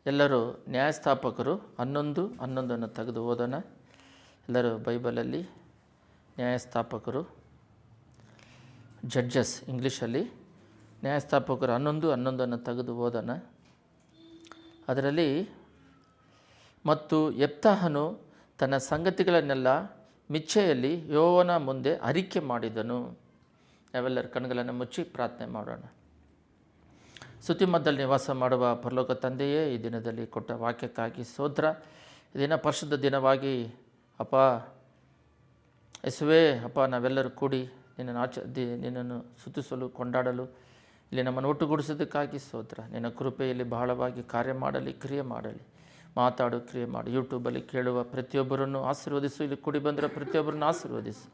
ಎಲ್ಲರೂ ನ್ಯಾಯಸ್ಥಾಪಕರು 11:11 ತೆಗೆದು ಓದೋಣ. ಎಲ್ಲರೂ ಬೈಬಲಲ್ಲಿ ನ್ಯಾಯಸ್ಥಾಪಕರು, ಜಡ್ಜಸ್ ಇಂಗ್ಲೀಷಲ್ಲಿ ನ್ಯಾಯಸ್ಥಾಪಕರು 11:11 ತೆಗೆದು ಓದೋಣ. ಅದರಲ್ಲಿ ಮತ್ತು ಯೆಫ್ತಾಹನು ತನ್ನ ಸಂಗತಿಗಳನ್ನೆಲ್ಲ ಮಿಚ್ಚೆಯಲ್ಲಿ ಯೆಹೋವನ ಮುಂದೆ ಅರಿಕೆ ಮಾಡಿದನು. ನಾವೆಲ್ಲರ ಕಣ್ಗಳನ್ನು ಮುಚ್ಚಿ ಪ್ರಾರ್ಥನೆ ಮಾಡೋಣ. ಸ್ತುತಿಮಧ್ಯದಲ್ಲಿ ನಿವಾಸ ಮಾಡುವ ಪರಲೋಕ ತಂದೆಯೇ, ಈ ದಿನದಲ್ಲಿ ಕೊಟ್ಟ ವಾಕ್ಯಕ್ಕಾಗಿ ಸ್ತೋತ್ರ. ಈ ದಿನ ಪರಿಶುದ್ಧ ದಿನವಾಗಿ ಅಪ್ಪ ಯೇಸುವೇ, ಅಪ್ಪ ನಾವೆಲ್ಲರೂ ಕೂಡಿ ನಿನ್ನನ್ನು ಸ್ತುತಿಸಲು ಕೊಂಡಾಡಲು ಇಲ್ಲಿ ನಮ್ಮನ್ನು ಒಟ್ಟುಗೂಡಿಸೋದಕ್ಕಾಗಿ ಸ್ತೋತ್ರ. ನಿನ್ನ ಕೃಪೆಯಲ್ಲಿ ಬಹಳವಾಗಿ ಕಾರ್ಯ ಮಾಡಲಿ, ಕ್ರಿಯೆ ಮಾಡಲಿ, ಮಾತಾಡು, ಕ್ರಿಯೆ ಮಾಡಿ. ಯೂಟ್ಯೂಬಲ್ಲಿ ಕೇಳುವ ಪ್ರತಿಯೊಬ್ಬರನ್ನು ಆಶೀರ್ವದಿಸು. ಇಲ್ಲಿ ಕೂಡಿ ಬಂದಿರೋ ಪ್ರತಿಯೊಬ್ಬರನ್ನು ಆಶೀರ್ವದಿಸು.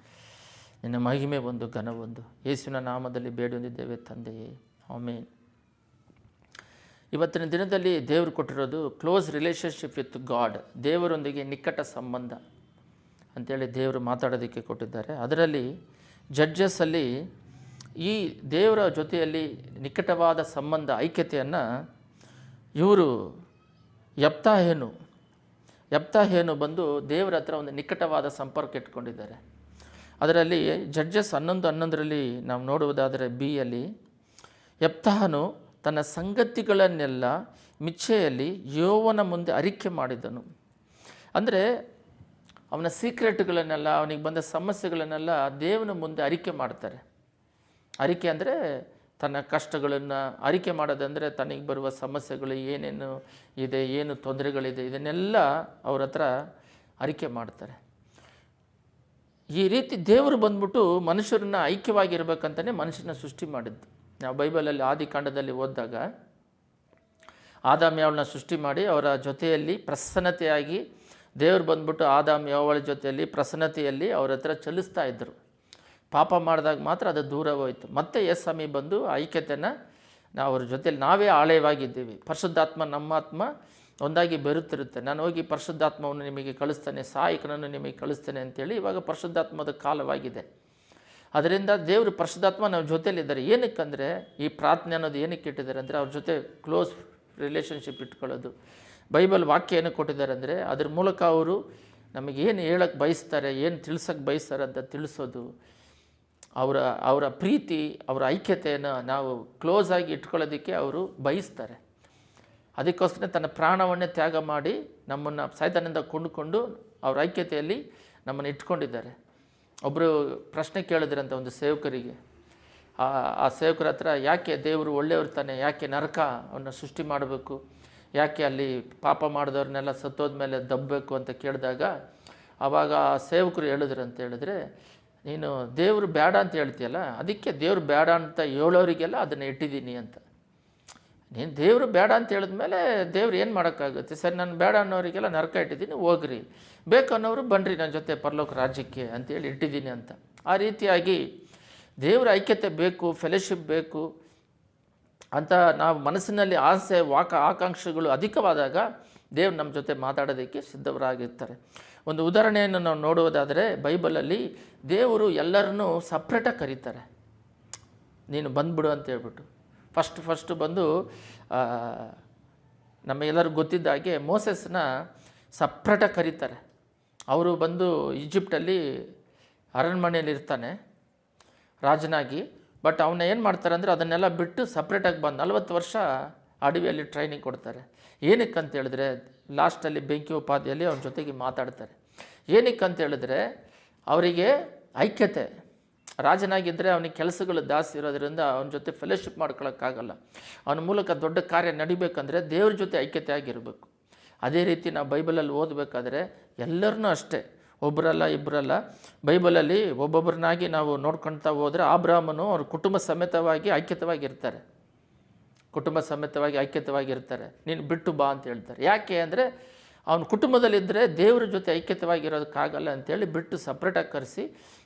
ನಿನ್ನ ಮಹಿಮೆ ಒಂದು, ಘನ ಒಂದು, ಯೇಸುವಿನ ನಾಮದಲ್ಲಿ ಬೇಡೊಂದಿದ್ದೇವೆ ತಂದೆಯೇ, ಆಮೆನ್. ಇವತ್ತಿನ ದಿನದಲ್ಲಿ ದೇವರು ಕೊಟ್ಟಿರೋದು ಕ್ಲೋಸ್ ರಿಲೇಷನ್ಶಿಪ್ ವಿತ್ ಗಾಡ್, ದೇವರೊಂದಿಗೆ ನಿಕಟ ಸಂಬಂಧ ಅಂಥೇಳಿ ದೇವರು ಮಾತಾಡೋದಕ್ಕೆ ಕೊಟ್ಟಿದ್ದಾರೆ. ಅದರಲ್ಲಿ ಜಡ್ಜಸ್ಸಲ್ಲಿ ಈ ದೇವರ ಜೊತೆಯಲ್ಲಿ ನಿಕಟವಾದ ಸಂಬಂಧ, ಐಕ್ಯತೆಯನ್ನು ಇವರು ಯೆಫ್ತಾಹೇನು ಬಂದು ದೇವರ ಹತ್ರ ಒಂದು ನಿಕಟವಾದ ಸಂಪರ್ಕ ಇಟ್ಕೊಂಡಿದ್ದಾರೆ. ಅದರಲ್ಲಿ ಜಡ್ಜಸ್ 11:11 ನಾವು ನೋಡುವುದಾದರೆ ಬಿಯಲ್ಲಿ, ಯೆಫ್ತಾಹನು ತನ್ನ ಸಂಗತಿಗಳನ್ನೆಲ್ಲ ಮಿಚ್ಚೆಯಲ್ಲಿ ಯೆಹೋವನ ಮುಂದೆ ಅರಿಕೆ ಮಾಡಿದನು. ಅಂದರೆ ಅವನ ಸೀಕ್ರೆಟ್ಗಳನ್ನೆಲ್ಲ, ಅವನಿಗೆ ಬಂದ ಸಮಸ್ಯೆಗಳನ್ನೆಲ್ಲ ದೇವನ ಮುಂದೆ ಅರಿಕೆ ಮಾಡ್ತಾರೆ. ಅರಿಕೆ ಅಂದರೆ ತನ್ನ ಕಷ್ಟಗಳನ್ನು ಅರಿಕೆ ಮಾಡೋದಂದರೆ ತನಗೆ ಬರುವ ಸಮಸ್ಯೆಗಳು ಏನೇನು ಇದೆ, ಏನು ತೊಂದರೆಗಳಿದೆ, ಇದನ್ನೆಲ್ಲ ಅವ್ರ ಹತ್ರ ಅರಿಕೆ ಮಾಡ್ತಾರೆ. ಈ ರೀತಿ ದೇವರು ಬಂದ್ಬಿಟ್ಟು ಮನುಷ್ಯರನ್ನ ಐಕ್ಯವಾಗಿರ್ಬೇಕಂತಲೇ ಮನುಷ್ಯನ ಸೃಷ್ಟಿ ಮಾಡಿದ್ದು. ನಾವು ಬೈಬಲಲ್ಲಿ ಆದಿಕಾಂಡದಲ್ಲಿ ಓದಿದಾಗ ಆದಾಮ್ ಯಾವಳನ್ನ ಸೃಷ್ಟಿ ಮಾಡಿ ಅವರ ಜೊತೆಯಲ್ಲಿ ಪ್ರಸನ್ನತೆಯಾಗಿ ದೇವರು ಬಂದ್ಬಿಟ್ಟು ಆದಾಮ್ ಯಾವಳ ಜೊತೆಯಲ್ಲಿ ಪ್ರಸನ್ನತೆಯಲ್ಲಿ ಅವ್ರ ಹತ್ರ ಚಲಿಸ್ತಾ ಇದ್ದರು. ಪಾಪ ಮಾಡಿದಾಗ ಮಾತ್ರ ಅದು ದೂರ ಹೋಯಿತು. ಮತ್ತೆ ಯೇಸು ಬಂದು ಐಕ್ಯತೆಯನ್ನು ನಾವು ಅವ್ರ ಜೊತೆಯಲ್ಲಿ ನಾವೇ ಆಳವಾಗಿದ್ದೀವಿ. ಪರಿಶುದ್ಧಾತ್ಮ, ನಮ್ಮ ಆತ್ಮ ಒಂದಾಗಿ ಬೆರುತ್ತಿರುತ್ತೆ. ನಾನು ಹೋಗಿ ಪರಿಶುದ್ಧಾತ್ಮವನ್ನು ನಿಮಗೆ ಕಳಿಸ್ತೇನೆ, ಸಹಾಯಕನನ್ನು ನಿಮಗೆ ಕಳಿಸ್ತೇನೆ ಅಂತೇಳಿ ಇವಾಗ ಪರಿಶುದ್ಧಾತ್ಮದ ಕಾಲವಾಗಿದೆ. ಅದರಿಂದ ದೇವರು ಪರಿಶುದ್ಧಾತ್ಮ ನಮ್ಮ ಜೊತೆಯಲ್ಲಿದ್ದಾರೆ. ಏನಕ್ಕಂದರೆ ಈ ಪ್ರಾರ್ಥನೆ ಅನ್ನೋದು ಏನಕ್ಕೆ ಇಟ್ಟಿದ್ದಾರೆ ಅಂದರೆ ಅವ್ರ ಜೊತೆ ಕ್ಲೋಸ್ ರಿಲೇಷನ್ಶಿಪ್ ಇಟ್ಕೊಳ್ಳೋದು. ಬೈಬಲ್ ವಾಕ್ಯ ಏನಕ್ಕೆ ಕೊಟ್ಟಿದ್ದಾರೆ ಅಂದರೆ ಅದ್ರ ಮೂಲಕ ಅವರು ನಮಗೇನು ಹೇಳಕ್ಕೆ ಬಯಸ್ತಾರೆ, ಏನು ತಿಳ್ಸೋಕ್ಕೆ ಬಯಸ್ತಾರೆ ಅಂತ ತಿಳಿಸೋದು. ಅವರ ಪ್ರೀತಿ, ಅವರ ಐಕ್ಯತೆಯನ್ನು ನಾವು ಕ್ಲೋಸ್ ಆಗಿ ಇಟ್ಕೊಳ್ಳೋದಕ್ಕೆ ಅವರು ಬಯಸ್ತಾರೆ. ಅದಕ್ಕೋಸ್ಕರ ತನ್ನ ಪ್ರಾಣವನ್ನೇ ತ್ಯಾಗ ಮಾಡಿ ನಮ್ಮನ್ನು ಸೈತಾನದಿಂದ ಕೊಂಡುಕೊಂಡು ಅವ್ರ ಐಕ್ಯತೆಯಲ್ಲಿ ನಮ್ಮನ್ನು ಇಟ್ಕೊಂಡಿದ್ದಾರೆ. ಒಬ್ಬರು ಪ್ರಶ್ನೆ ಕೇಳಿದ್ರಂತ ಒಂದು ಸೇವಕರಿಗೆ. ಆ ಸೇವಕರ ಹತ್ರ, ಯಾಕೆ ದೇವರು ಒಳ್ಳೆಯವ್ರು ತಾನೆ, ಯಾಕೆ ನರಕ ಅವನ್ನ ಸೃಷ್ಟಿ ಮಾಡಬೇಕು, ಯಾಕೆ ಅಲ್ಲಿ ಪಾಪ ಮಾಡಿದವ್ರನ್ನೆಲ್ಲ ಸತ್ತೋದ ಮೇಲೆ ದಬ್ಬಬೇಕು ಅಂತ ಕೇಳಿದಾಗ ಆವಾಗ ಆ ಸೇವಕರು ಹೇಳಿದ್ರೆ, ನೀನು ದೇವರು ಬೇಡ ಅಂತ ಹೇಳ್ತೀಯಲ್ಲ, ಅದಕ್ಕೆ ದೇವರು ಬೇಡ ಅಂತ ಹೇಳೋರಿಗೆಲ್ಲ ಅದನ್ನು ಇಟ್ಟಿದ್ದೀನಿ ಅಂತ. ನೀನು ದೇವರು ಬೇಡ ಅಂತ ಹೇಳಿದ್ಮೇಲೆ ದೇವ್ರು ಏನು ಮಾಡೋಕ್ಕಾಗುತ್ತೆ? ಸರಿ, ನಾನು ಬೇಡ ಅನ್ನೋರಿಗೆಲ್ಲ ನರಕ ಇಟ್ಟಿದ್ದೀನಿ, ಹೋಗ್ರಿ, ಬೇಕು ಅನ್ನೋರು ಬನ್ನಿರಿ ನನ್ನ ಜೊತೆ ಪರಲೋಕ ರಾಜ್ಯಕ್ಕೆ ಅಂತೇಳಿ ಇಟ್ಟಿದ್ದೀನಿ ಅಂತ. ಆ ರೀತಿಯಾಗಿ ದೇವರ ಐಕ್ಯತೆ ಬೇಕು, ಫೆಲೋಶಿಪ್ ಬೇಕು ಅಂತ ನಾವು ಮನಸ್ಸಿನಲ್ಲಿ ಆಸೆ, ಆಕಾಂಕ್ಷೆಗಳು ಅಧಿಕವಾದಾಗ ದೇವ್ರು ನಮ್ಮ ಜೊತೆ ಮಾತಾಡೋದಕ್ಕೆ ಸಿದ್ಧರಾಗಿರ್ತಾರೆ. ಒಂದು ಉದಾಹರಣೆಯನ್ನು ನಾವು ನೋಡುವುದಾದರೆ ಬೈಬಲಲ್ಲಿ ದೇವರು ಎಲ್ಲರನ್ನೂ ಸಪ್ರೇಟಾಗಿ ಕರೀತಾರೆ. ನೀನು ಬಂದುಬಿಡು ಅಂತ ಹೇಳ್ಬಿಟ್ಟು ಫಸ್ಟ್ ಬಂದು ನಮಗೆಲ್ಲರಿಗೂ ಗೊತ್ತಿದ್ದ ಹಾಗೆ ಮೋಸೆಸ್ನ ಸಪ್ರೇಟಾಗಿ ಕರೀತಾರೆ. ಅವರು ಬಂದು ಈಜಿಪ್ಟಲ್ಲಿ ಅರಣ್ಮನೆಯಲ್ಲಿ ಇರ್ತಾನೆ ರಾಜನಾಗಿ. ಬಟ್ ಅವನ್ನ ಏನು ಮಾಡ್ತಾರೆ ಅಂದರೆ ಅದನ್ನೆಲ್ಲ ಬಿಟ್ಟು ಸಪ್ರೇಟಾಗಿ ಬಂದು 40 ವರ್ಷ ಅಡವಿಯಲ್ಲಿ ಟ್ರೈನಿಂಗ್ ಕೊಡ್ತಾರೆ. ಏನಕ್ಕೆ ಅಂತ ಹೇಳಿದ್ರೆ ಲಾಸ್ಟಲ್ಲಿ ಬೆಂಕಿ ಉಪಾಧಿಯಲ್ಲಿ ಅವನ ಜೊತೆಗೆ ಮಾತಾಡ್ತಾರೆ. ಏನಕ್ಕೆ ಅಂತ ಹೇಳಿದ್ರೆ ಅವರಿಗೆ ಐಕ್ಯತೆ. ರಾಜನಾಗಿದ್ದರೆ ಅವನಿಗೆ ಕೆಲಸಗಳು ಜಾಸ್ತಿ ಇರೋದ್ರಿಂದ ಅವನ ಜೊತೆ ಫೆಲೋಶಿಪ್ ಮಾಡ್ಕೊಳ್ಳೋಕ್ಕಾಗಲ್ಲ. ಅವನ ಮೂಲಕ ದೊಡ್ಡ ಕಾರ್ಯ ನಡಿಬೇಕಂದ್ರೆ ದೇವ್ರ ಜೊತೆ ಐಕ್ಯತೆ ಆಗಿರಬೇಕು. ಅದೇ ರೀತಿ ನಾವು ಬೈಬಲಲ್ಲಿ ಓದಬೇಕಾದ್ರೆ ಎಲ್ಲರನ್ನೂ ಅಷ್ಟೇ, ಒಬ್ಬರಲ್ಲ ಇಬ್ಬರಲ್ಲ, ಬೈಬಲಲ್ಲಿ ಒಬ್ಬೊಬ್ಬರನ್ನಾಗಿ ನಾವು ನೋಡ್ಕೊಳ್ತಾ ಹೋದರೆ ಅಬ್ರಹಾಮನು ಅವ್ರ ಕುಟುಂಬ ಸಮೇತವಾಗಿ ಐಕ್ಯತವಾಗಿರ್ತಾರೆ. ನೀನು ಬಿಟ್ಟು ಬಾ ಅಂತ ಹೇಳ್ತಾರೆ. ಯಾಕೆ ಅಂದರೆ ಅವನ ಕುಟುಂಬದಲ್ಲಿದ್ದರೆ ದೇವ್ರ ಜೊತೆ ಐಕ್ಯತವಾಗಿರೋದಕ್ಕಾಗಲ್ಲ ಅಂತೇಳಿ ಬಿಟ್ಟು ಸಪ್ರೇಟಾಗಿ ಕರೆಸಿ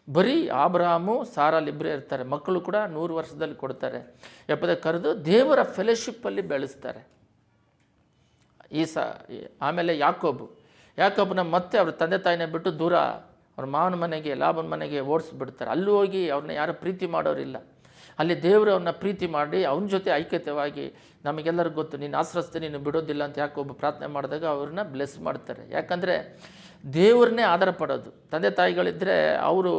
ಬರೀ ಅಬ್ರಹಾಮು ಸಾರಾಲಿಬ್ಬರೇ ಇರ್ತಾರೆ. ಮಕ್ಕಳು ಕೂಡ 100 ವರ್ಷದಲ್ಲಿ ಕೊಡ್ತಾರೆ. ಕರೆದು ದೇವರ ಫೆಲೋಶಿಪ್ಪಲ್ಲಿ ಬೆಳೆಸ್ತಾರೆ. ಆಮೇಲೆ ಯಾಕೋಬನ ಮತ್ತೆ ಅವ್ರ ತಂದೆ ತಾಯಿನ ಬಿಟ್ಟು ದೂರ ಅವ್ರ ಮಾವನ ಮನೆಗೆ, ಲಾಭನ ಮನೆಗೆ ಓಡಿಸ್ಬಿಡ್ತಾರೆ. ಅಲ್ಲೂ ಹೋಗಿ ಅವ್ರನ್ನ ಯಾರು ಪ್ರೀತಿ ಮಾಡೋರಿಲ್ಲ. ಅಲ್ಲಿ ದೇವರು ಅವನ್ನ ಪ್ರೀತಿ ಮಾಡಿ ಅವನ ಜೊತೆ ಐಕ್ಯತೆವಾಗಿ, ನಮಗೆಲ್ಲರಿಗೂ ಗೊತ್ತು, ನೀನು ಆಶ್ರಸ್ತೆ ನೀನು ಬಿಡೋದಿಲ್ಲ ಅಂತ ಯಾಕೊಬ್ಬ ಪ್ರಾರ್ಥನೆ ಮಾಡಿದಾಗ ಅವ್ರನ್ನ ಬ್ಲೆಸ್ ಮಾಡ್ತಾರೆ. ಯಾಕಂದರೆ ದೇವ್ರನ್ನೇ ಆಧಾರ ಪಡೋದು. ತಂದೆ ತಾಯಿಗಳಿದ್ದರೆ ಅವರು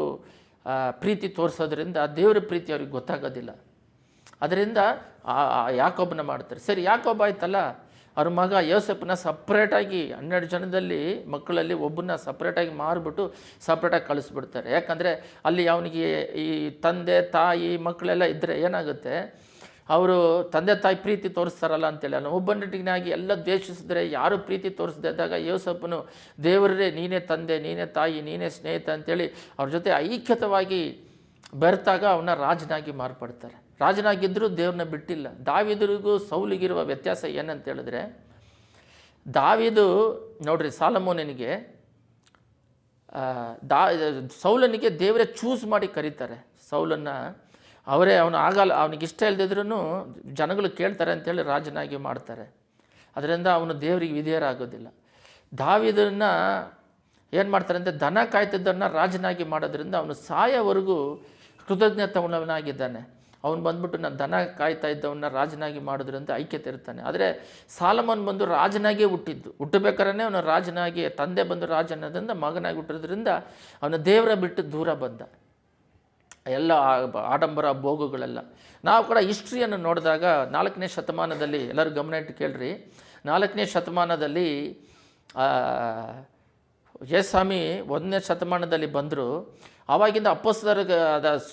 ಪ್ರೀತಿ ತೋರಿಸೋದ್ರಿಂದ ದೇವರ ಪ್ರೀತಿ ಅವ್ರಿಗೆ ಗೊತ್ತಾಗೋದಿಲ್ಲ. ಅದರಿಂದ ಯಾಕೋಬನ ಮಾಡ್ತಾರೆ. ಸರಿ, ಯಾಕೋಬ ಆಯ್ತಲ್ಲ, ಅವ್ರ ಮಗ ಯೋಸೆಫನ ಸಪ್ರೇಟಾಗಿ 12 ಜನದಲ್ಲಿ ಮಕ್ಕಳಲ್ಲಿ ಒಬ್ಬನ್ನ ಸಪ್ರೇಟಾಗಿ ಮಾರಿಬಿಟ್ಟು ಸಪ್ರೇಟಾಗಿ ಕಳಿಸ್ಬಿಡ್ತಾರೆ. ಯಾಕಂದರೆ ಅಲ್ಲಿ ಅವನಿಗೆ ಈ ತಂದೆ ತಾಯಿ ಮಕ್ಕಳೆಲ್ಲ ಇದ್ದರೆ ಏನಾಗುತ್ತೆ, ಅವರು ತಂದೆ ತಾಯಿ ಪ್ರೀತಿ ತೋರಿಸ್ತಾರಲ್ಲ ಅಂತೇಳಿ ಅವನು ಒಬ್ಬನಿಟಿನಾಗಿ ಎಲ್ಲ ದ್ವೇಷಿಸಿದ್ರೆ, ಯಾರು ಪ್ರೀತಿ ತೋರಿಸದೇ ಇದ್ದಾಗ ಯೋಸೆಫನು ದೇವರೇ ನೀನೇ ತಂದೆ, ನೀನೇ ತಾಯಿ, ನೀನೇ ಸ್ನೇಹಿತ ಅಂತೇಳಿ ಅವ್ರ ಜೊತೆ ಐಕ್ಯತವಾಗಿ ಬೆರೆತಾಗ ಅವನ್ನ ರಾಜನಾಗಿ ಮಾರ್ಪಡ್ತಾರೆ. ರಾಜನಾಗಿದ್ದರೂ ದೇವ್ರನ್ನ ಬಿಟ್ಟಿಲ್ಲ. ದಾವೀದರಿಗೂ ಸೌಲಿಗಿರುವ ವ್ಯತ್ಯಾಸ ಏನಂತ ಹೇಳಿದ್ರೆ, ದಾವೀದು ನೋಡ್ರಿ, ಸಾಲಮೋನನಿಗೆ ಸೌಲನಿಗೆ ದೇವರೇ ಚೂಸ್ ಮಾಡಿ ಕರೀತಾರೆ. ಸೌಲನ್ನು ಅವನು ಆಗಲ್ಲ, ಅವನಿಗೆ ಇಷ್ಟ ಇಲ್ಲದಿದ್ರೂ ಜನಗಳು ಕೇಳ್ತಾರೆ ಅಂತೇಳಿ ರಾಜನಾಗಿ ಮಾಡ್ತಾರೆ. ಅದರಿಂದ ಅವನು ದೇವರಿಗೆ ವಿಧೇಯರಾಗೋದಿಲ್ಲ. ದಾವೀದನ್ನ ಏನು ಮಾಡ್ತಾರೆ ಅಂದರೆ, ದನ ಕಾಯ್ತಿದ್ದನ್ನು ರಾಜನಾಗಿ ಮಾಡೋದ್ರಿಂದ ಅವನು ಸಾಯೋವರೆಗೂ ಕೃತಜ್ಞತವನಾಗಿದ್ದಾನೆ. ಅವನು ಬಂದ್ಬಿಟ್ಟು ನಾನು ದನ ಕಾಯ್ತಾ ಇದ್ದವನ್ನ ರಾಜನಾಗಿ ಮಾಡೋದ್ರಿಂದ ಐಕ್ಯತೆ ಇರ್ತಾನೆ. ಆದರೆ ಸಾಲಮೋನ್ ಬಂದು ರಾಜನಾಗಿಯೇ ಹುಟ್ಟಬೇಕಾದ್ರೆ ಅವನು ರಾಜನಾಗಿ, ತಂದೆ ಬಂದು ರಾಜ ಅನ್ನೋದ್ರಿಂದ ಮಗನಾಗಿ ಹುಟ್ಟಿದ್ರಿಂದ ಅವನು ದೇವರ ಬಿಟ್ಟು ದೂರ ಬಂದ. ಎಲ್ಲ ಆಡಂಬರ ಭೋಗಗಳೆಲ್ಲ. ನಾವು ಕೂಡ ಹಿಸ್ಟ್ರಿಯನ್ನು ನೋಡಿದಾಗ 4ನೇ ಶತಮಾನದಲ್ಲಿ, ಎಲ್ಲರೂ ಗಮನ ಇಟ್ಟು ಕೇಳ್ರಿ, 4ನೇ ಶತಮಾನದಲ್ಲಿ ಯೇಸ್ವಾಮಿ 1ನೇ ಶತಮಾನದಲ್ಲಿ ಬಂದರು. ಆವಾಗಿಂದ ಅಪೊಸ್ತಲರಿಗೆ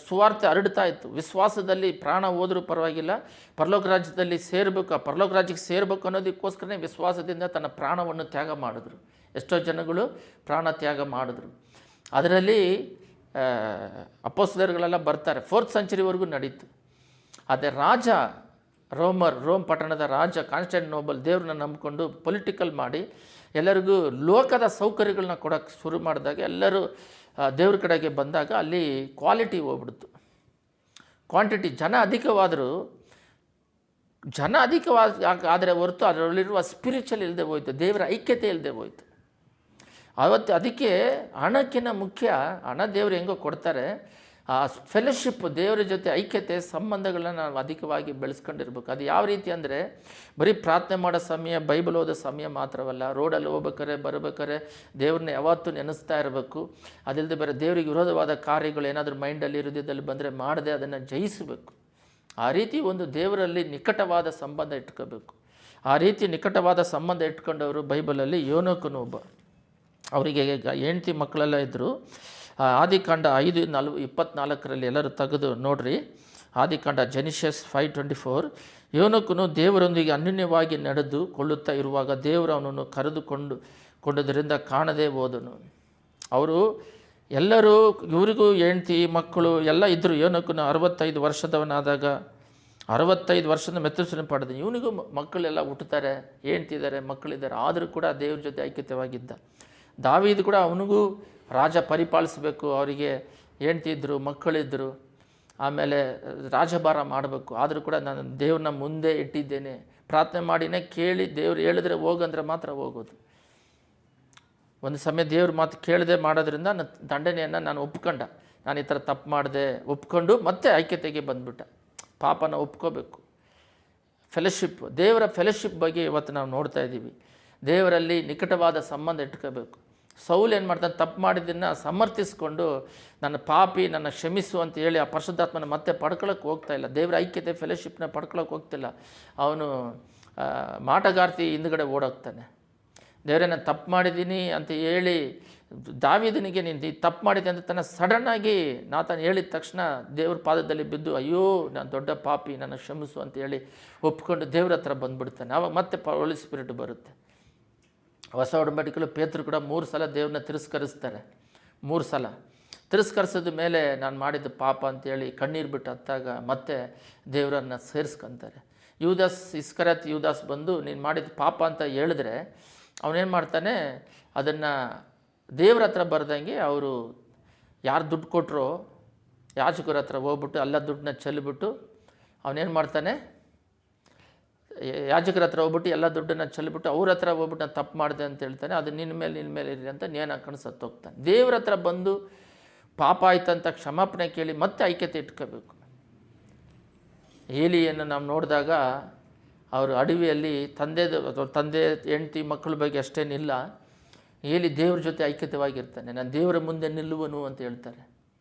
ಸುವಾರ್ತೆ ಹರಡ್ತಾ ಇತ್ತು. ವಿಶ್ವಾಸದಲ್ಲಿ ಪ್ರಾಣ ಹೋದರೂ ಪರವಾಗಿಲ್ಲ, ಪರಲೋಕ ರಾಜ್ಯದಲ್ಲಿ ಸೇರಬೇಕು, ಪರಲೋಕ ರಾಜ್ಯಕ್ಕೆ ಸೇರಬೇಕು ಅನ್ನೋದಕ್ಕೋಸ್ಕರನೇ ವಿಶ್ವಾಸದಿಂದ ತನ್ನ ಪ್ರಾಣವನ್ನು ತ್ಯಾಗ ಮಾಡಿದ್ರು. ಎಷ್ಟೋ ಜನಗಳು ಪ್ರಾಣ ತ್ಯಾಗ ಮಾಡಿದ್ರು. ಅದರಲ್ಲಿ ಅಪೊಸ್ತಲರುಗಳೆಲ್ಲ ಬರ್ತಾರೆ. 4th ಸೆಂಚುರಿವರೆಗೂ ನಡೀತು. ಅದೇ ರಾಜ ರೋಮ್ ಪಟ್ಟಣದ ರಾಜ ಕಾನ್ಸ್ಟಂಟಿನೋಬಲ್ ದೇವ್ರನ್ನ ನಂಬಿಕೊಂಡು ಪೊಲಿಟಿಕಲ್ ಮಾಡಿ ಎಲ್ಲರಿಗೂ ಲೋಕದ ಸೌಕರ್ಯಗಳನ್ನ ಕೊಡೋಕ್ಕೆ ಶುರು ಮಾಡಿದಾಗ ಎಲ್ಲರೂ ದೇವ್ರ ಕಡೆಗೆ ಬಂದಾಗ ಅಲ್ಲಿ ಕ್ವಾಲಿಟಿ ಹೋಗ್ಬಿಡ್ತು. ಕ್ವಾಂಟಿಟಿ ಜನ ಅಧಿಕವಾದರೂ, ಜನ ಆದರೆ ಹೊರತು ಅದರಲ್ಲಿರುವ ಸ್ಪಿರಿಚುವಲ್ ಇಲ್ಲದೆ ಹೋಯಿತು, ದೇವರ ಐಕ್ಯತೆ ಇಲ್ಲದೆ ಹೋಯಿತು. ಅದಕ್ಕೆ ಹಣಕ್ಕಿಂತ ಮುಖ್ಯ, ಹಣ ದೇವರು ಹೆಂಗೋ ಕೊಡ್ತಾರೆ, ಆ ಫೆಲೋಶಿಪ್, ದೇವರ ಜೊತೆ ಐಕ್ಯತೆ ಸಂಬಂಧಗಳನ್ನ ನಾವು ಅಧಿಕವಾಗಿ ಬೆಳೆಸ್ಕೊಂಡಿರ್ಬೇಕು. ಅದು ಯಾವ ರೀತಿ ಅಂದರೆ, ಬರೀ ಪ್ರಾರ್ಥನೆ ಮಾಡೋ ಸಮಯ, ಬೈಬಲ್ ಓದೋ ಸಮಯ ಮಾತ್ರವಲ್ಲ, ರೋಡಲ್ಲಿ ಹೋಗ್ಬೇಕಾರೆ ಬರಬೇಕಾರೆ ದೇವ್ರನ್ನ ಯಾವತ್ತೂ ನೆನೆಸ್ತಾ ಇರಬೇಕು. ಅದಿಲ್ಲದೆ ಬೇರೆ ದೇವರಿಗೆ ವಿರೋಧವಾದ ಕಾರ್ಯಗಳು ಏನಾದರೂ ಮೈಂಡಲ್ಲಿ ಹೃದಯದಲ್ಲಿ ಬಂದರೆ ಮಾಡದೆ ಅದನ್ನು ಜಯಿಸಬೇಕು. ಆ ರೀತಿ ಒಂದು ದೇವರಲ್ಲಿ ನಿಕಟವಾದ ಸಂಬಂಧ ಇಟ್ಕೋಬೇಕು. ಆ ರೀತಿ ನಿಕಟವಾದ ಸಂಬಂಧ ಇಟ್ಕೊಂಡವರು ಬೈಬಲಲ್ಲಿ ಯೋನೋಕನು ಒಬ್ಬ. ಅವರಿಗೆ ಹೆಂಡತಿ ಮಕ್ಕಳೆಲ್ಲ ಇದ್ದರು. ಆದಿಕಾಂಡ 5:24 ಎಲ್ಲರೂ ತೆಗೆದು ನೋಡ್ರಿ. ಆದಿಕಾಂಡ ಜೆನಿಷಸ್ 5:24. ಯೋನೋಕನು ದೇವರೊಂದಿಗೆ ಅನ್ಯೋನ್ಯವಾಗಿ ನಡೆದು ಕೊಳ್ಳುತ್ತಾ ಇರುವಾಗ ದೇವರು ಅವನನ್ನು ಕೊಂಡದ್ರಿಂದ ಕಾಣದೇ ಹೋದನು. ಅವರು ಎಲ್ಲರೂ, ಇವರಿಗೂ ಹೆಂಡತಿ ಮಕ್ಕಳು ಎಲ್ಲ ಇದ್ದರು. ಯೋನೋಕನು 65 ವರ್ಷದವನಾದಾಗ 65 ವರ್ಷದ ಮೆತ್ತುಸನ್ನು ಪಡೆದ. ಇವನಿಗೂ ಮಕ್ಕಳೆಲ್ಲ ಹುಟ್ಟುತ್ತಾರೆ, ಹೆಂಡ್ತಿದ್ದಾರೆ, ಮಕ್ಕಳಿದ್ದಾರೆ. ಆದರೂ ಕೂಡ ದೇವ್ರ ಜೊತೆ ಐಕ್ಯತೆವಾಗಿದ್ದ. ದಾವೀದ್ ಕೂಡ ಅವನಿಗೂ ರಾಜ ಪರಿಪಾಲಿಸಬೇಕು, ಅವರಿಗೆ ಹೆಂಡ್ತಿದ್ರು, ಮಕ್ಕಳಿದ್ದರು, ಆಮೇಲೆ ರಾಜಭಾರ ಮಾಡಬೇಕು. ಆದರೂ ಕೂಡ ನಾನು ದೇವ್ರನ್ನ ಮುಂದೆ ಇಟ್ಟಿದ್ದೇನೆ, ಪ್ರಾರ್ಥನೆ ಮಾಡಿನೇ ಕೇಳಿ ದೇವ್ರು ಹೇಳಿದ್ರೆ ಹೋಗಂದ್ರೆ ಮಾತ್ರ ಹೋಗೋದು. ಒಂದು ಸಮಯ ದೇವ್ರ ಮಾತು ಕೇಳದೆ ಮಾಡೋದ್ರಿಂದ ನನ್ನ ದಂಡನೆಯನ್ನು ನಾನು ಒಪ್ಕೊಂಡ. ನಾನು ಈ ಥರ ತಪ್ಪು ಮಾಡಿದೆ, ಒಪ್ಕೊಂಡು ಮತ್ತೆ ಐಕ್ಯತೆಗೆ ಬಂದ್ಬಿಟ್ಟ. ಪಾಪನ ಒಪ್ಕೋಬೇಕು. ಫೆಲೋಶಿಪ್, ದೇವರ ಫೆಲೋಶಿಪ್ ಬಗ್ಗೆ ಇವತ್ತು ನಾವು ನೋಡ್ತಾ ಇದ್ದೀವಿ. ದೇವರಲ್ಲಿ ನಿಕಟವಾದ ಸಂಬಂಧ ಇಟ್ಕೋಬೇಕು. ಸೌಲ್ ಏನು ಮಾಡ್ತಾನೆ, ತಪ್ಪು ಮಾಡಿದ್ದನ್ನು ಸಮರ್ಥಿಸ್ಕೊಂಡು ನನ್ನ ಪಾಪಿ, ನನ್ನ ಕ್ಷಮಿಸು ಅಂತ ಹೇಳಿ ಆ ಪರಿಶುದ್ಧಾತ್ಮನ ಮತ್ತೆ ಪಡ್ಕೊಳ್ಳೋಕೆ ಹೋಗ್ತಾ ಇಲ್ಲ. ದೇವರ ಐಕ್ಯತೆ ಫೆಲೋಶಿಪ್ನ ಪಡ್ಕೊಳ್ಳೋಕೆ ಹೋಗ್ತಿಲ್ಲ. ಅವನು ಮಾಟಗಾರ್ತಿ ಹಿಂದ್ಗಡೆ ಓಡೋಗ್ತಾನೆ. ದೇವರೇ ನಾನು ತಪ್ಪು ಮಾಡಿದ್ದೀನಿ ಅಂತ ಹೇಳಿ, ದಾವೀದನಿಗೆ ನೀನು ತಪ್ಪು ಮಾಡಿದೆ ಅಂತ ತನ್ನ ಸಡನ್ನಾಗಿ ನಾತಾನು ಹೇಳಿದ ತಕ್ಷಣ ದೇವ್ರ ಪಾದದಲ್ಲಿ ಬಿದ್ದು, ಅಯ್ಯೋ ನಾನು ದೊಡ್ಡ ಪಾಪಿ, ನನ್ನ ಕ್ಷಮಿಸು ಅಂತ ಹೇಳಿ ಒಪ್ಕೊಂಡು ದೇವ್ರ ಹತ್ರ ಬಂದುಬಿಡ್ತಾನೆ. ಆವಾಗ ಮತ್ತೆ ಹೋಲಿ ಸ್ಪಿರಿಟ್ ಬರುತ್ತೆ. ಹೊಸ ಒಡಂಬಡಿಕೆಯಲ್ಲೂ ಪೇತ್ರರು ಕೂಡ 3 ಸಲ ದೇವ್ರನ್ನ ತಿರಸ್ಕರಿಸ್ತಾರೆ. 3 ಸಲ ತಿರಸ್ಕರಿಸಿದ ಮೇಲೆ ನಾನು ಮಾಡಿದ ಪಾಪ ಅಂತೇಳಿ ಕಣ್ಣೀರು ಬಿಟ್ಟು ಹತ್ತಾಗ ಮತ್ತೆ ದೇವರನ್ನು ಸೇರಿಸ್ಕೊಂತಾರೆ. ಇಸ್ಕರಿಯೋತ ಯೂದಾಸ್ ಬಂದು ನೀನು ಮಾಡಿದ ಪಾಪ ಅಂತ ಹೇಳಿದ್ರೆ ಅವನೇನು ಮಾಡ್ತಾನೆ, ಅದನ್ನು ದೇವ್ರ ಹತ್ರ ಬರ್ದಂಗೆ ಅವರು ಯಾರು ದುಡ್ಡು ಕೊಟ್ಟರೋ ಯಾಜಕರ ಹತ್ರ ಹೋಗ್ಬಿಟ್ಟು ಎಲ್ಲ ದುಡ್ಡನ್ನ ಚೆಲ್ಲಿಬಿಟ್ಟು ಅವನೇನು ಮಾಡ್ತಾನೆ, ಯಾಜಕರ ಹತ್ರ ಹೋಗ್ಬಿಟ್ಟು ಎಲ್ಲ ದುಡ್ಡನ್ನು ಚೆಲ್ಲಿಬಿಟ್ಟು ಅವ್ರ ಹತ್ರ ಹೋಗ್ಬಿಟ್ಟು ನಾನು ತಪ್ಪು ಮಾಡಿದೆ ಅಂತ ಹೇಳ್ತಾನೆ. ಅದು ನಿನ್ನ ಮೇಲೆ ಇರಿ ಅಂತ ನೇಣು ಹಾಕೊಂಡು ಸತ್ತೋಗ್ತಾನೆ. ದೇವ್ರ ಹತ್ರ ಬಂದು ಪಾಪ ಆಯ್ತಂತ ಕ್ಷಮಾಪಣೆ ಕೇಳಿ ಮತ್ತೆ ಐಕ್ಯತೆ ಇಟ್ಕೋಬೇಕು. ಏಲಿಯನ್ನು ನಾವು ನೋಡಿದಾಗ ಅವರು ಅಡವಿಯಲ್ಲಿ ತಂದೆ ಹೆಂಡತಿ ಮಕ್ಕಳ ಬಗ್ಗೆ ಅಷ್ಟೇನಿಲ್ಲ. ಏಲಿ ದೇವ್ರ ಜೊತೆ ಐಕ್ಯತವಾಗಿರ್ತಾನೆ. ನಾನು ದೇವರ ಮುಂದೆ ನಿಲ್ಲುವನು ಅಂತ ಹೇಳ್ತಾರೆ.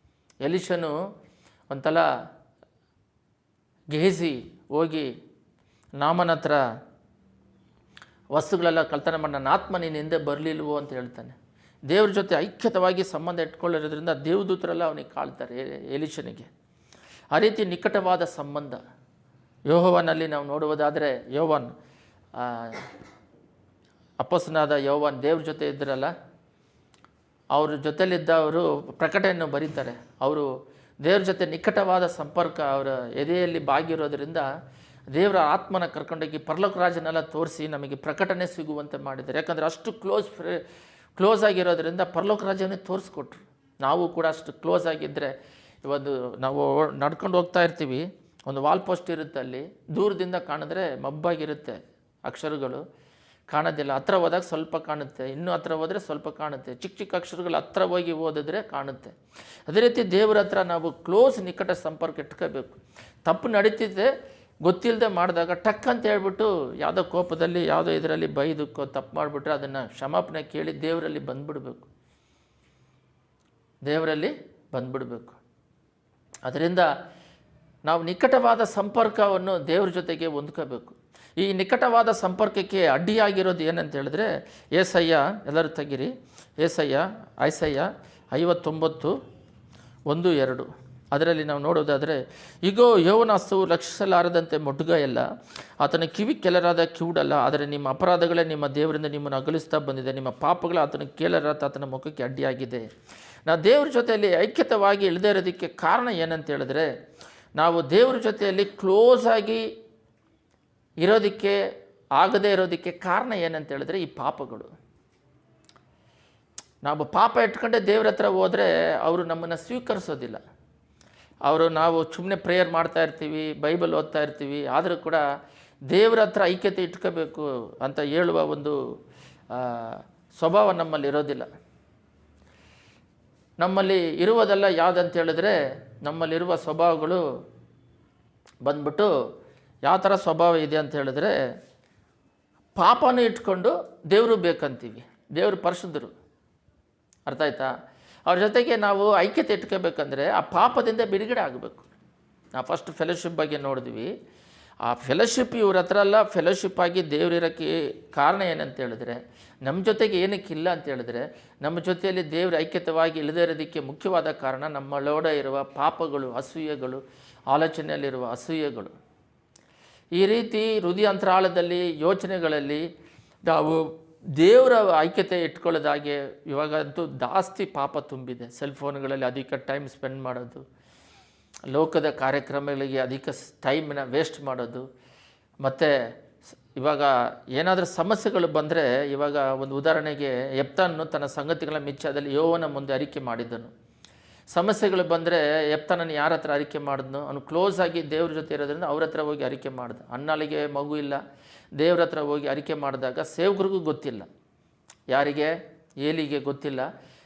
ಎಲಿಷನು ಒಂಥರ ಗೆಹಿಸಿ ಹೋಗಿ ನಾಮನ ಹತ್ರ ವಸ್ತುಗಳೆಲ್ಲ ಕಳ್ತನ ಮಾಡಿ ನನ್ನ ಆತ್ಮ ನೀನು ಹಿಂದೆ ಬರಲಿಲ್ವೋ ಅಂತ ಹೇಳ್ತಾನೆ. ದೇವ್ರ ಜೊತೆ ಐಕ್ಯತವಾಗಿ ಸಂಬಂಧ ಇಟ್ಕೊಳ್ಳೋದ್ರಿಂದ ದೇವದೂತರೆಲ್ಲ ಅವನಿಗೆ ಕಾಳ್ತಾರೆ ಎಲಿಷನಿಗೆ. ಆ ರೀತಿ ನಿಕಟವಾದ ಸಂಬಂಧ ಯೋಹಾನನಲ್ಲಿ ನಾವು ನೋಡುವುದಾದರೆ, ಯೋಹಾನ್ ಅಪೊಸ್ತಲನಾದ ಯೋಹಾನ್ ದೇವ್ರ ಜೊತೆ ಇದ್ದರಲ್ಲ, ಅವ್ರ ಜೊತೆಲಿದ್ದವರು ಪ್ರಕಟಣೆಯನ್ನು ಬರೀತಾರೆ. ಅವರು ದೇವ್ರ ಜೊತೆ ನಿಕಟವಾದ ಸಂಪರ್ಕ ಅವರ ಎದೆಯಲ್ಲಿ ಬಾಗಿರೋದ್ರಿಂದ ದೇವರ ಆತ್ಮನ ಕರ್ಕೊಂಡೋಗಿ ಪರಲೋಕ ರಾಜನೆಲ್ಲ ತೋರಿಸಿ ನಮಗೆ ಪ್ರಕಟಣೆ ಸಿಗುವಂತೆ ಮಾಡಿದ್ದಾರೆ. ಯಾಕಂದರೆ ಅಷ್ಟು ಕ್ಲೋಸ್ ಆಗಿರೋದ್ರಿಂದ ಪರಲೋಕ ರಾಜನೇ ತೋರಿಸ್ಕೊಟ್ರು. ನಾವು ಕೂಡ ಅಷ್ಟು ಕ್ಲೋಸ್ ಆಗಿದ್ದರೆ, ಇವತ್ತು ನಾವು ನಡ್ಕೊಂಡು ಹೋಗ್ತಾ ಇರ್ತೀವಿ, ಒಂದು ವಾಲ್ ಪೋಸ್ಟ್ ಇರುತ್ತೆ, ಅಲ್ಲಿ ದೂರದಿಂದ ಕಾಣಿದ್ರೆ ಮಬ್ಬಾಗಿರುತ್ತೆ, ಅಕ್ಷರಗಳು ಕಾಣೋದಿಲ್ಲ. ಹತ್ರ ಹೋದಾಗ ಸ್ವಲ್ಪ ಕಾಣುತ್ತೆ, ಇನ್ನೂ ಹತ್ರ ಹೋದರೆ ಸ್ವಲ್ಪ ಕಾಣುತ್ತೆ. ಚಿಕ್ಕ ಚಿಕ್ಕ ಅಕ್ಷರಗಳು ಹತ್ರ ಹೋಗಿ ಓದಿದ್ರೆ ಕಾಣುತ್ತೆ. ಅದೇ ರೀತಿ ದೇವರ ಹತ್ರ ನಾವು ಕ್ಲೋಸ್ ನಿಕಟ ಸಂಪರ್ಕ ಇಟ್ಕೋಬೇಕು. ತಪ್ಪು ನಡೀತಿದ್ದೆ ಗೊತ್ತಿಲ್ಲದೆ ಮಾಡಿದಾಗ ಟಕ್ ಅಂತ ಹೇಳ್ಬಿಟ್ಟು ಯಾವುದೋ ಕೋಪದಲ್ಲಿ ಯಾವುದೋ ಇದರಲ್ಲಿ ಬೈದಕ್ಕೋ ತಪ್ಪು ಮಾಡಿಬಿಟ್ರೆ ಅದನ್ನು ಕ್ಷಮಾಪಣೆ ಕೇಳಿ ದೇವರಲ್ಲಿ ಬಂದ್ಬಿಡಬೇಕು. ಅದರಿಂದ ನಾವು ನಿಕಟವಾದ ಸಂಪರ್ಕವನ್ನು ದೇವ್ರ ಜೊತೆಗೆ ಹೊಂದ್ಕೋಬೇಕು. ಈ ನಿಕಟವಾದ ಸಂಪರ್ಕಕ್ಕೆ ಅಡ್ಡಿಯಾಗಿರೋದು ಏನಂತ ಹೇಳಿದ್ರೆ, ಏಸಯ್ಯ, ಎಲ್ಲರೂ ತೆಗಿರಿ, ಐಸಯ್ಯ 59:1-2 ಅದರಲ್ಲಿ ನಾವು ನೋಡೋದಾದರೆ, ಈಗೋ ಯೆಹೋವನ ಹಸ್ತವು ಲಕ್ಷಿಸಲಾರದಂತೆ ಮೊಡ್ಗಲ್ಲ, ಆತನ ಕಿವಿ ಕೆಳರಾದ ಕಿವುಡಲ್ಲ. ಆದರೆ ನಿಮ್ಮ ಅಪರಾಧಗಳೇ ನಿಮ್ಮ ದೇವರಿಂದ ನಿಮ್ಮನ್ನು ಅಗಲಿಸ್ತಾ ಬಂದಿದೆ, ನಿಮ್ಮ ಪಾಪಗಳು ಆತನ ಕೇಳರಾದ ಆತನ ಮುಖಕ್ಕೆ ಅಡ್ಡಿಯಾಗಿದೆ. ನಾವು ದೇವ್ರ ಜೊತೆಯಲ್ಲಿ ಐಕ್ಯತವಾಗಿ ಇಳದೇ ಇರೋದಕ್ಕೆ ಕಾರಣ ಏನಂತ ಹೇಳಿದ್ರೆ, ನಾವು ದೇವ್ರ ಜೊತೆಯಲ್ಲಿ ಕ್ಲೋಸ್ ಆಗಿ ಇರೋದಕ್ಕೆ ಆಗದೇ ಇರೋದಕ್ಕೆ ಕಾರಣ ಏನಂತ ಹೇಳಿದ್ರೆ ಈ ಪಾಪಗಳು. ನಾವು ಪಾಪ ಇಟ್ಕೊಂಡೆ ದೇವ್ರ ಹತ್ರ ಹೋದರೆ ಅವರು ನಮ್ಮನ್ನು ಸ್ವೀಕರಿಸೋದಿಲ್ಲ. ನಾವು ಸುಮ್ಮನೆ ಪ್ರೇಯರ್ ಮಾಡ್ತಾ ಇರ್ತೀವಿ, ಬೈಬಲ್ ಓದ್ತಾ ಇರ್ತೀವಿ, ಆದರೂ ಕೂಡ ದೇವರ ಹತ್ರ ಐಕ್ಯತೆ ಇಟ್ಕೋಬೇಕು ಅಂತ ಹೇಳುವ ಒಂದು ಸ್ವಭಾವ ನಮ್ಮಲ್ಲಿ ಇರೋದಿಲ್ಲ. ನಮ್ಮಲ್ಲಿ ಇರುವುದೆಲ್ಲ ಯಾವುದಂತ ಹೇಳಿದ್ರೆ, ನಮ್ಮಲ್ಲಿರುವ ಸ್ವಭಾವಗಳು ಬಂದ್ಬಿಟ್ಟು ಯಾವ ಥರ ಸ್ವಭಾವ ಇದೆ ಅಂತ ಹೇಳಿದ್ರೆ, ಪಾಪನೂ ಇಟ್ಕೊಂಡು ದೇವರು ಬೇಕಂತೀವಿ. ದೇವರು ಪರಿಶುದ್ಧರು, ಅರ್ಥ ಆಯ್ತಾ? ಅವ್ರ ಜೊತೆಗೆ ನಾವು ಐಕ್ಯತೆ ಇಟ್ಕೋಬೇಕಂದ್ರೆ ಆ ಪಾಪದಿಂದ ಬಿಡುಗಡೆ ಆಗಬೇಕು. ನಾವು ಫಸ್ಟ್ ಫೆಲೋಶಿಪ್ ಬಗ್ಗೆ ನೋಡಿದ್ವಿ. ಆ ಫೆಲೋಶಿಪ್ ಇವ್ರ ಹತ್ರ ಎಲ್ಲ ಫೆಲೋಶಿಪ್ ಆಗಿ ದೇವರಿರೋಕ್ಕೆ ಕಾರಣ ಏನಂತ ಹೇಳಿದ್ರೆ, ನಮ್ಮ ಜೊತೆಗೆ ಏನಕ್ಕಿಲ್ಲ ಅಂತ ಹೇಳಿದ್ರೆ, ನಮ್ಮ ಜೊತೆಯಲ್ಲಿ ದೇವ್ರ ಐಕ್ಯತವಾಗಿ ಇಲ್ಲದೇ ಇರೋದಕ್ಕೆ ಮುಖ್ಯವಾದ ಕಾರಣ ನಮ್ಮೊಳಗಡೆ ಇರುವ ಪಾಪಗಳು, ಅಸೂಯೆಗಳು, ಆಲೋಚನೆಯಲ್ಲಿರುವ ಅಸೂಯೆಗಳು. ಈ ರೀತಿ ಹೃದಯಾಂತರಾಳದಲ್ಲಿ ಯೋಚನೆಗಳಲ್ಲಿ ನಾವು ದೇವರ ಐಕ್ಯತೆ ಇಟ್ಕೊಳ್ಳೋದಾಗೆ ಇವಾಗಂತೂ ಜಾಸ್ತಿ ಪಾಪ ತುಂಬಿದೆ. ಸೆಲ್ಫೋನ್ಗಳಲ್ಲಿ ಅಧಿಕ ಟೈಮ್ ಸ್ಪೆಂಡ್ ಮಾಡೋದು, ಲೋಕದ ಕಾರ್ಯಕ್ರಮಗಳಿಗೆ ಅಧಿಕ ಟೈಮನ್ನ ವೇಸ್ಟ್ ಮಾಡೋದು. ಮತ್ತು ಇವಾಗ ಏನಾದರೂ ಸಮಸ್ಯೆಗಳು ಬಂದರೆ, ಇವಾಗ ಒಂದು ಉದಾಹರಣೆಗೆ ಯೆಫ್ತಾನನು ತನ್ನ ಸಂಗತಿಗಳ ಮಿಚ್ಚಾದಲ್ಲಿ ಯೆಹೋವನ ಮುಂದೆ ಅರಿಕೆ ಮಾಡಿದ್ದನು. ಸಮಸ್ಯೆಗಳು ಬಂದರೆ ಯೆಫ್ತಾನನ್ನು ಯಾರ ಹತ್ರ ಅರಿಕೆ ಮಾಡಿದ್ನು? ಅವನು ಕ್ಲೋಸ್ ಆಗಿ ದೇವ್ರ ಜೊತೆ ಇರೋದ್ರಿಂದ ಅವ್ರ ಹತ್ರ ಹೋಗಿ ಅರಿಕೆ ಮಾಡ್ದ. ಅಣ್ಣಾಳಿಗೆ ಮಗು ಇಲ್ಲ, ದೇವ್ರ ಹತ್ರ ಹೋಗಿ ಅರಿಕೆ ಮಾಡಿದಾಗ ಸೇವಕರಿಗೂ ಗೊತ್ತಿಲ್ಲ. ಯಾರಿಗೆ? ಏಲಿಗೆ ಗೊತ್ತಿಲ್ಲ.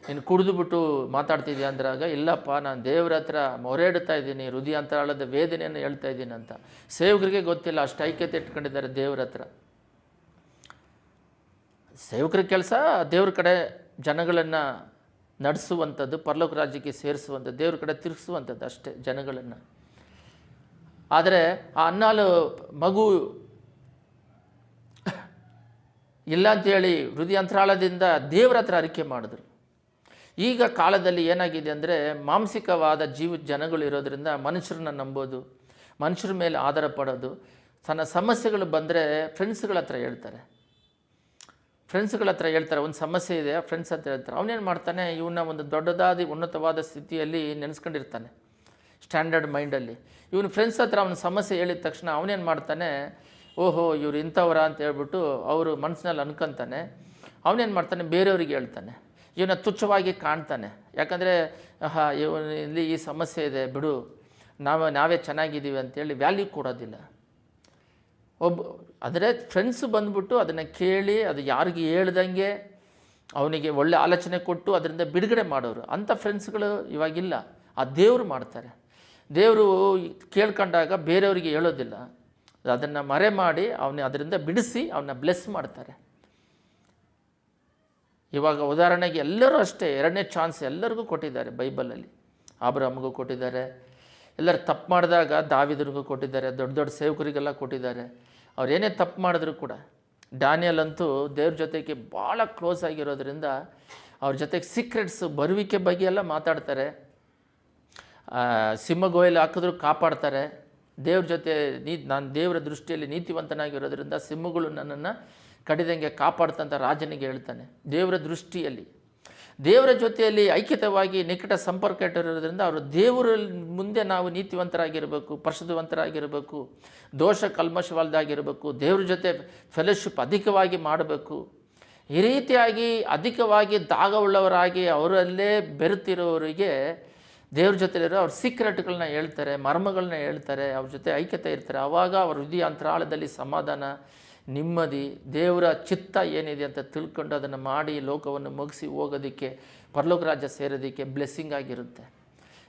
ನೀನು ಕುಡಿದುಬಿಟ್ಟು ಮಾತಾಡ್ತಿದ್ಯಾ ಅಂದಾಗ, ಇಲ್ಲಪ್ಪ ನಾನು ದೇವ್ರ ಹತ್ರ ಮೊರೆ ಇಡ್ತಾ ಇದ್ದೀನಿ, ಹೃದಯಾಂತರಾಳದ ವೇದನೆಯನ್ನು ಹೇಳ್ತಾ ಇದ್ದೀನಿ ಅಂತ. ಸೇವಕರಿಗೆ ಗೊತ್ತಿಲ್ಲ, ಅಷ್ಟು ಐಕ್ಯತೆ ಇಟ್ಕೊಂಡಿದ್ದಾರೆ ದೇವ್ರ ಹತ್ರ. ಸೇವಕರ ಕೆಲಸ ದೇವ್ರ ಕಡೆ ಜನಗಳನ್ನು ನಡೆಸುವಂಥದ್ದು, ಪರಲೋಕ ರಾಜ್ಯಕ್ಕೆ ಸೇರಿಸುವಂಥದ್ದು, ದೇವ್ರ ಕಡೆ ತಿರುಗಿಸುವಂಥದ್ದು ಅಷ್ಟೇ ಜನಗಳನ್ನು. ಆದರೆ ಆ ಅನ್ನಾಳು ಮಗು ಇಲ್ಲ ಅಂಥೇಳಿ ಹೃದಯಾಂತರಾಳದಿಂದ ದೇವ್ರ ಹತ್ರ ಅರಿಕೆ ಮಾಡಿದ್ರು. ಈಗ ಕಾಲದಲ್ಲಿ ಏನಾಗಿದೆ ಅಂದರೆ, ಮಾನಸಿಕವಾದ ಜನಗಳು ಇರೋದರಿಂದ ಮನುಷ್ಯರನ್ನ ನಂಬೋದು, ಮನುಷ್ಯರ ಮೇಲೆ ಆಧಾರ ಪಡೋದು. ತನ್ನ ಸಮಸ್ಯೆಗಳು ಬಂದರೆ ಫ್ರೆಂಡ್ಸ್ಗಳ ಹತ್ರ ಹೇಳ್ತಾರೆ. ಒಂದು ಸಮಸ್ಯೆ ಇದೆ, ಫ್ರೆಂಡ್ಸ್ ಅಂತ ಹೇಳ್ತಾರೆ. ಅವನೇನು ಮಾಡ್ತಾನೆ, ಇವನ್ನ ಒಂದು ದೊಡ್ಡದಾದ ಉನ್ನತವಾದ ಸ್ಥಿತಿಯಲ್ಲಿ ನೆನೆಸ್ಕೊಂಡಿರ್ತಾನೆ, ಸ್ಟ್ಯಾಂಡರ್ಡ್ ಮೈಂಡಲ್ಲಿ. ಇವನು ಫ್ರೆಂಡ್ಸ್ ಹತ್ರ ಅವನ ಸಮಸ್ಯೆ ಹೇಳಿದ ತಕ್ಷಣ ಅವನೇನು ಮಾಡ್ತಾನೆ, ಓಹೋ ಇವ್ರು ಇಂಥವ್ರ ಅಂತ ಹೇಳ್ಬಿಟ್ಟು ಅವರು ಮನಸ್ಸಿನಲ್ಲಿ ಅನ್ಕೊತಾನೆ. ಅವನೇನು ಮಾಡ್ತಾನೆ, ಬೇರೆಯವ್ರಿಗೆ ಹೇಳ್ತಾನೆ, ಇವನ್ನ ತುಚ್ಛವಾಗಿ ಕಾಣ್ತಾನೆ. ಯಾಕಂದರೆ ಇವನಲ್ಲಿ ಈ ಸಮಸ್ಯೆ ಇದೆ ಬಿಡು, ನಾವೇ ಚೆನ್ನಾಗಿದ್ದೀವಿ ಅಂತೇಳಿ ವ್ಯಾಲ್ಯೂ ಕೊಡೋದಿಲ್ಲ. ಆದರೆ ಫ್ರೆಂಡ್ಸು ಬಂದ್ಬಿಟ್ಟು ಅದನ್ನು ಕೇಳಿ ಅದು ಯಾರಿಗೆ ಹೇಳ್ದಂಗೆ ಅವನಿಗೆ ಒಳ್ಳೆ ಆಲೋಚನೆ ಕೊಟ್ಟು ಅದರಿಂದ ಬಿಡುಗಡೆ ಮಾಡೋರು. ಅಂಥ ಫ್ರೆಂಡ್ಸ್ಗಳು ಇವಾಗಿಲ್ಲ. ಆ ದೇವರು ಮಾಡ್ತಾರೆ. ದೇವರು ಕೇಳ್ಕೊಂಡಾಗ ಬೇರೆಯವರಿಗೆ ಹೇಳೋದಿಲ್ಲ, ಅದನ್ನು ಮರೆ ಮಾಡಿ ಅದರಿಂದ ಬಿಡಿಸಿ ಅವನ್ನ ಬ್ಲೆಸ್ ಮಾಡ್ತಾರೆ. ಇವಾಗ ಉದಾಹರಣೆಗೆ ಎಲ್ಲರೂ ಅಷ್ಟೇ, ಎರಡನೇ ಚಾನ್ಸ್ ಎಲ್ಲರಿಗೂ ಕೊಟ್ಟಿದ್ದಾರೆ ಬೈಬಲಲ್ಲಿ. ಅಬ್ರಹಾಮಿಗೂ ಕೊಟ್ಟಿದ್ದಾರೆ, ಎಲ್ಲರೂ ತಪ್ಪು ಮಾಡಿದಾಗ ದಾವೀದನಿಗೂ ಕೊಟ್ಟಿದ್ದಾರೆ, ದೊಡ್ಡ ದೊಡ್ಡ ಸೇವಕರಿಗೆಲ್ಲ ಕೊಟ್ಟಿದ್ದಾರೆ. ಅವ್ರೇನೇ ತಪ್ಪು ಮಾಡಿದ್ರು ಕೂಡ. ಡ್ಯಾನಿಯಲ್ ಅಂತೂ ದೇವ್ರ ಜೊತೆಗೆ ಭಾಳ ಕ್ಲೋಸ್ ಆಗಿರೋದ್ರಿಂದ ಅವ್ರ ಜೊತೆಗೆ ಸೀಕ್ರೆಟ್ಸು ಬರುವಿಕೆ ಬಗ್ಗೆ ಎಲ್ಲ ಮಾತಾಡ್ತಾರೆ. ಸಿಂಹಗೋಯಲ್ಲಿ ಹಾಕಿದ್ರು ಕಾಪಾಡ್ತಾರೆ. ದೇವ್ರ ಜೊತೆ ನಾನು ದೇವರ ದೃಷ್ಟಿಯಲ್ಲಿ ನೀತಿವಂತನಾಗಿರೋದ್ರಿಂದ ಸಿಂಹಗಳು ನನ್ನನ್ನು ಕಡಿದಂಗೆ ಕಾಪಾಡ್ತಂತ ರಾಜನಿಗೆ ಹೇಳ್ತಾನೆ. ದೇವರ ದೃಷ್ಟಿಯಲ್ಲಿ ದೇವರ ಜೊತೆಯಲ್ಲಿ ಐಕ್ಯತವಾಗಿ ನಿಕಟ ಸಂಪರ್ಕ ಇಟ್ಟಿರೋದ್ರಿಂದ ಅವರು ದೇವರ ಮುಂದೆ ನಾವು ನೀತಿವಂತರಾಗಿರಬೇಕು, ಪರಿಶುದ್ಧವಂತರಾಗಿರಬೇಕು, ದೋಷ ಕಲ್ಮಶವಲ್ದಾಗಿರಬೇಕು, ದೇವ್ರ ಜೊತೆ ಫೆಲೋಶಿಪ್ ಅಧಿಕವಾಗಿ ಮಾಡಬೇಕು. ಈ ರೀತಿಯಾಗಿ ಅಧಿಕವಾಗಿ ದಾಗವುಳ್ಳವರಾಗಿ ಅವರಲ್ಲೇ ಬೆರೆತಿರೋರಿಗೆ ದೇವ್ರ ಜೊತೆಲಿರೋ ಅವ್ರ ಸೀಕ್ರೆಟ್ಗಳನ್ನ ಹೇಳ್ತಾರೆ, ಮರ್ಮಗಳನ್ನ ಹೇಳ್ತಾರೆ, ಅವ್ರ ಜೊತೆ ಐಕ್ಯತೆ ಇರ್ತಾರೆ. ಆವಾಗ ಅವ್ರ ಹೃದಯ ಅಂತರಾಳದಲ್ಲಿ ಸಮಾಧಾನ, ನೆಮ್ಮದಿ, ದೇವರ ಚಿತ್ತ ಏನಿದೆ ಅಂತ ತಿಳ್ಕೊಂಡು ಅದನ್ನು ಮಾಡಿ ಲೋಕವನ್ನು ಮುಗಿಸಿ ಹೋಗೋದಕ್ಕೆ, ಪರಲೋಕ ರಾಜ್ಯ ಸೇರೋದಕ್ಕೆ ಬ್ಲೆಸ್ಸಿಂಗ್ ಆಗಿರುತ್ತೆ.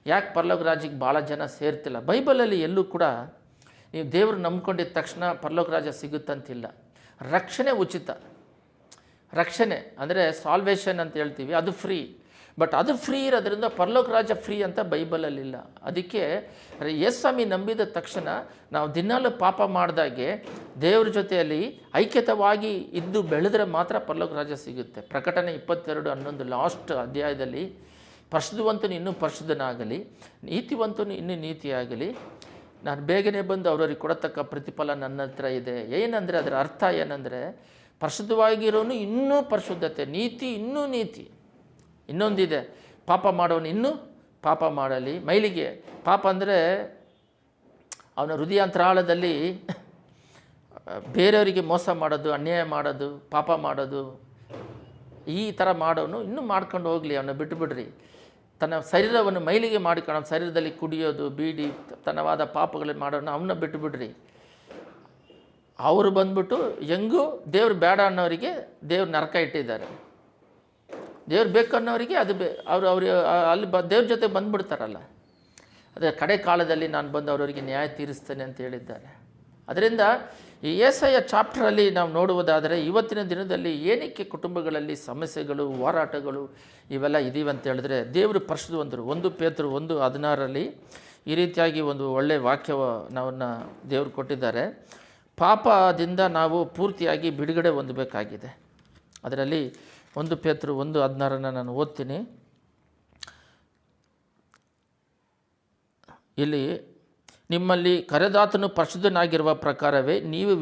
ಯಾಕೆ ಪರಲೋಕ ರಾಜ್ಯಕ್ಕೆ ಭಾಳ ಜನ ಸೇರ್ತಿಲ್ಲ? ಬೈಬಲಲ್ಲಿ ಎಲ್ಲೂ ಕೂಡ ನೀವು ದೇವರು ನಂಬ್ಕೊಂಡಿದ್ದ ತಕ್ಷಣ ಪರಲೋಕ ರಾಜ್ಯ ಸಿಗುತ್ತಂತಿಲ್ಲ. ರಕ್ಷಣೆ ಉಚಿತ. ರಕ್ಷಣೆ ಅಂದರೆ ಸಾಲ್ವೇಷನ್ ಅಂತ ಹೇಳ್ತೀವಿ, ಅದು ಫ್ರೀ. ಬಟ್ ಅದು ಫ್ರೀ ಇರೋದ್ರಿಂದ ಪರಲೋಕ ರಾಜ್ಯ ಫ್ರೀ ಅಂತ ಬೈಬಲಲ್ಲಿಲ್ಲ. ಅದಕ್ಕೆ ಯೇಸ್ವಾಮಿ ನಂಬಿದ ತಕ್ಷಣ ನಾವು ದಿನಾಲು ಪಾಪ ಮಾಡಿದಾಗೆ ದೇವ್ರ ಜೊತೆಯಲ್ಲಿ ಐಕ್ಯತವಾಗಿ ಇದ್ದು ಬೆಳೆದ್ರೆ ಮಾತ್ರ ಪರಲೋಕ ರಾಜ್ಯ ಸಿಗುತ್ತೆ. ಪ್ರಕಟಣೆ 22:11 ಲಾಸ್ಟ್ ಅಧ್ಯಾಯದಲ್ಲಿ, ಪರಿಶುದ್ಧವಂತನು ಇನ್ನೂ ಪರಿಶುದ್ಧನಾಗಲಿ, ನೀತಿವಂತನು ಇನ್ನೂ ನೀತಿಯಾಗಲಿ, ನಾನು ಬೇಗನೆ ಬಂದು ಅವರವರಿಗೆ ಕೊಡತಕ್ಕ ಪ್ರತಿಫಲ ನನ್ನ ಹತ್ರ ಇದೆ. ಏನಂದರೆ ಅದರ ಅರ್ಥ ಏನಂದರೆ, ಪರಿಶುದ್ಧವಾಗಿರೋನು ಇನ್ನೂ ಪರಿಶುದ್ಧತೆ, ನೀತಿ ಇನ್ನೂ ನೀತಿ. ಇನ್ನೊಂದಿದೆ, ಪಾಪ ಮಾಡೋನು ಇನ್ನೂ ಪಾಪ ಮಾಡಲಿ. ಮೈಲಿಗೆ ಪಾಪ ಅಂದರೆ ಅವನ ಹೃದಯಾಂತರಾಳದಲ್ಲಿ ಬೇರೆಯವರಿಗೆ ಮೋಸ ಮಾಡೋದು, ಅನ್ಯಾಯ ಮಾಡೋದು, ಪಾಪ ಮಾಡೋದು, ಈ ಥರ ಮಾಡೋನು ಇನ್ನೂ ಮಾಡ್ಕೊಂಡು ಹೋಗಲಿ, ಅವನ್ನ ಬಿಟ್ಟುಬಿಡ್ರಿ. ತನ್ನ ಶರೀರವನ್ನು ಮೈಲಿಗೆ ಮಾಡಿಕೊಂಡು ಶರೀರದಲ್ಲಿ ಕುಡಿಯೋದು, ಬೀಡಿ, ತನ್ನವಾದ ಪಾಪಗಳನ್ನು ಮಾಡೋನು ಅವನ್ನ ಬಿಟ್ಟುಬಿಡ್ರಿ. ಅವರು ಬಂದ್ಬಿಟ್ಟು ಹೆಂಗೂ ದೇವ್ರು ಬೇಡ ಅನ್ನೋರಿಗೆ ದೇವ್ರು ನರಕ ಇಟ್ಟಿದ್ದಾರೆ. ದೇವ್ರು ಬೇಕು ಅನ್ನೋರಿಗೆ ಅದು ಅವರು ಅಲ್ಲಿ ದೇವ್ರ ಜೊತೆ ಬಂದುಬಿಡ್ತಾರಲ್ಲ. ಅದೇ ಕಡೆ ಕಾಲದಲ್ಲಿ ನಾನು ಬಂದು ಅವರವರಿಗೆ ನ್ಯಾಯ ತೀರಿಸ್ತೇನೆ ಅಂತ ಹೇಳಿದ್ದಾರೆ. ಅದರಿಂದ ಈ ಯೆಶಾಯ ಚಾಪ್ಟ್ರಲ್ಲಿ ನಾವು ನೋಡುವುದಾದರೆ, ಇವತ್ತಿನ ದಿನದಲ್ಲಿ ಏನಕ್ಕೆ ಕುಟುಂಬಗಳಲ್ಲಿ ಸಮಸ್ಯೆಗಳು, ಹೋರಾಟಗಳು ಇವೆಲ್ಲ ಇದೀವಿ ಅಂತ ಹೇಳಿದ್ರೆ, ದೇವರು ಪರಿಶುದ್ಧವಂತರು. 1 ಪೇತ್ರ 1:16 ಈ ರೀತಿಯಾಗಿ ಒಂದು ಒಳ್ಳೆಯ ವಾಕ್ಯವನ್ನು ದೇವರು ಕೊಟ್ಟಿದ್ದಾರೆ. ಪಾಪದಿಂದ ನಾವು ಪೂರ್ತಿಯಾಗಿ ಬಿಡುಗಡೆ ಹೊಂದಬೇಕಾಗಿದೆ. ಅದರಲ್ಲಿ 1 ಪೇತ್ರ 1:16 ನಾನು ಓದ್ತೀನಿ. ಇಲ್ಲಿ, ನಿಮ್ಮಲ್ಲಿ ಕರೆದಾತನು ಪರಿಶುದ್ಧನಾಗಿರುವ ಪ್ರಕಾರವೇ ನೀವು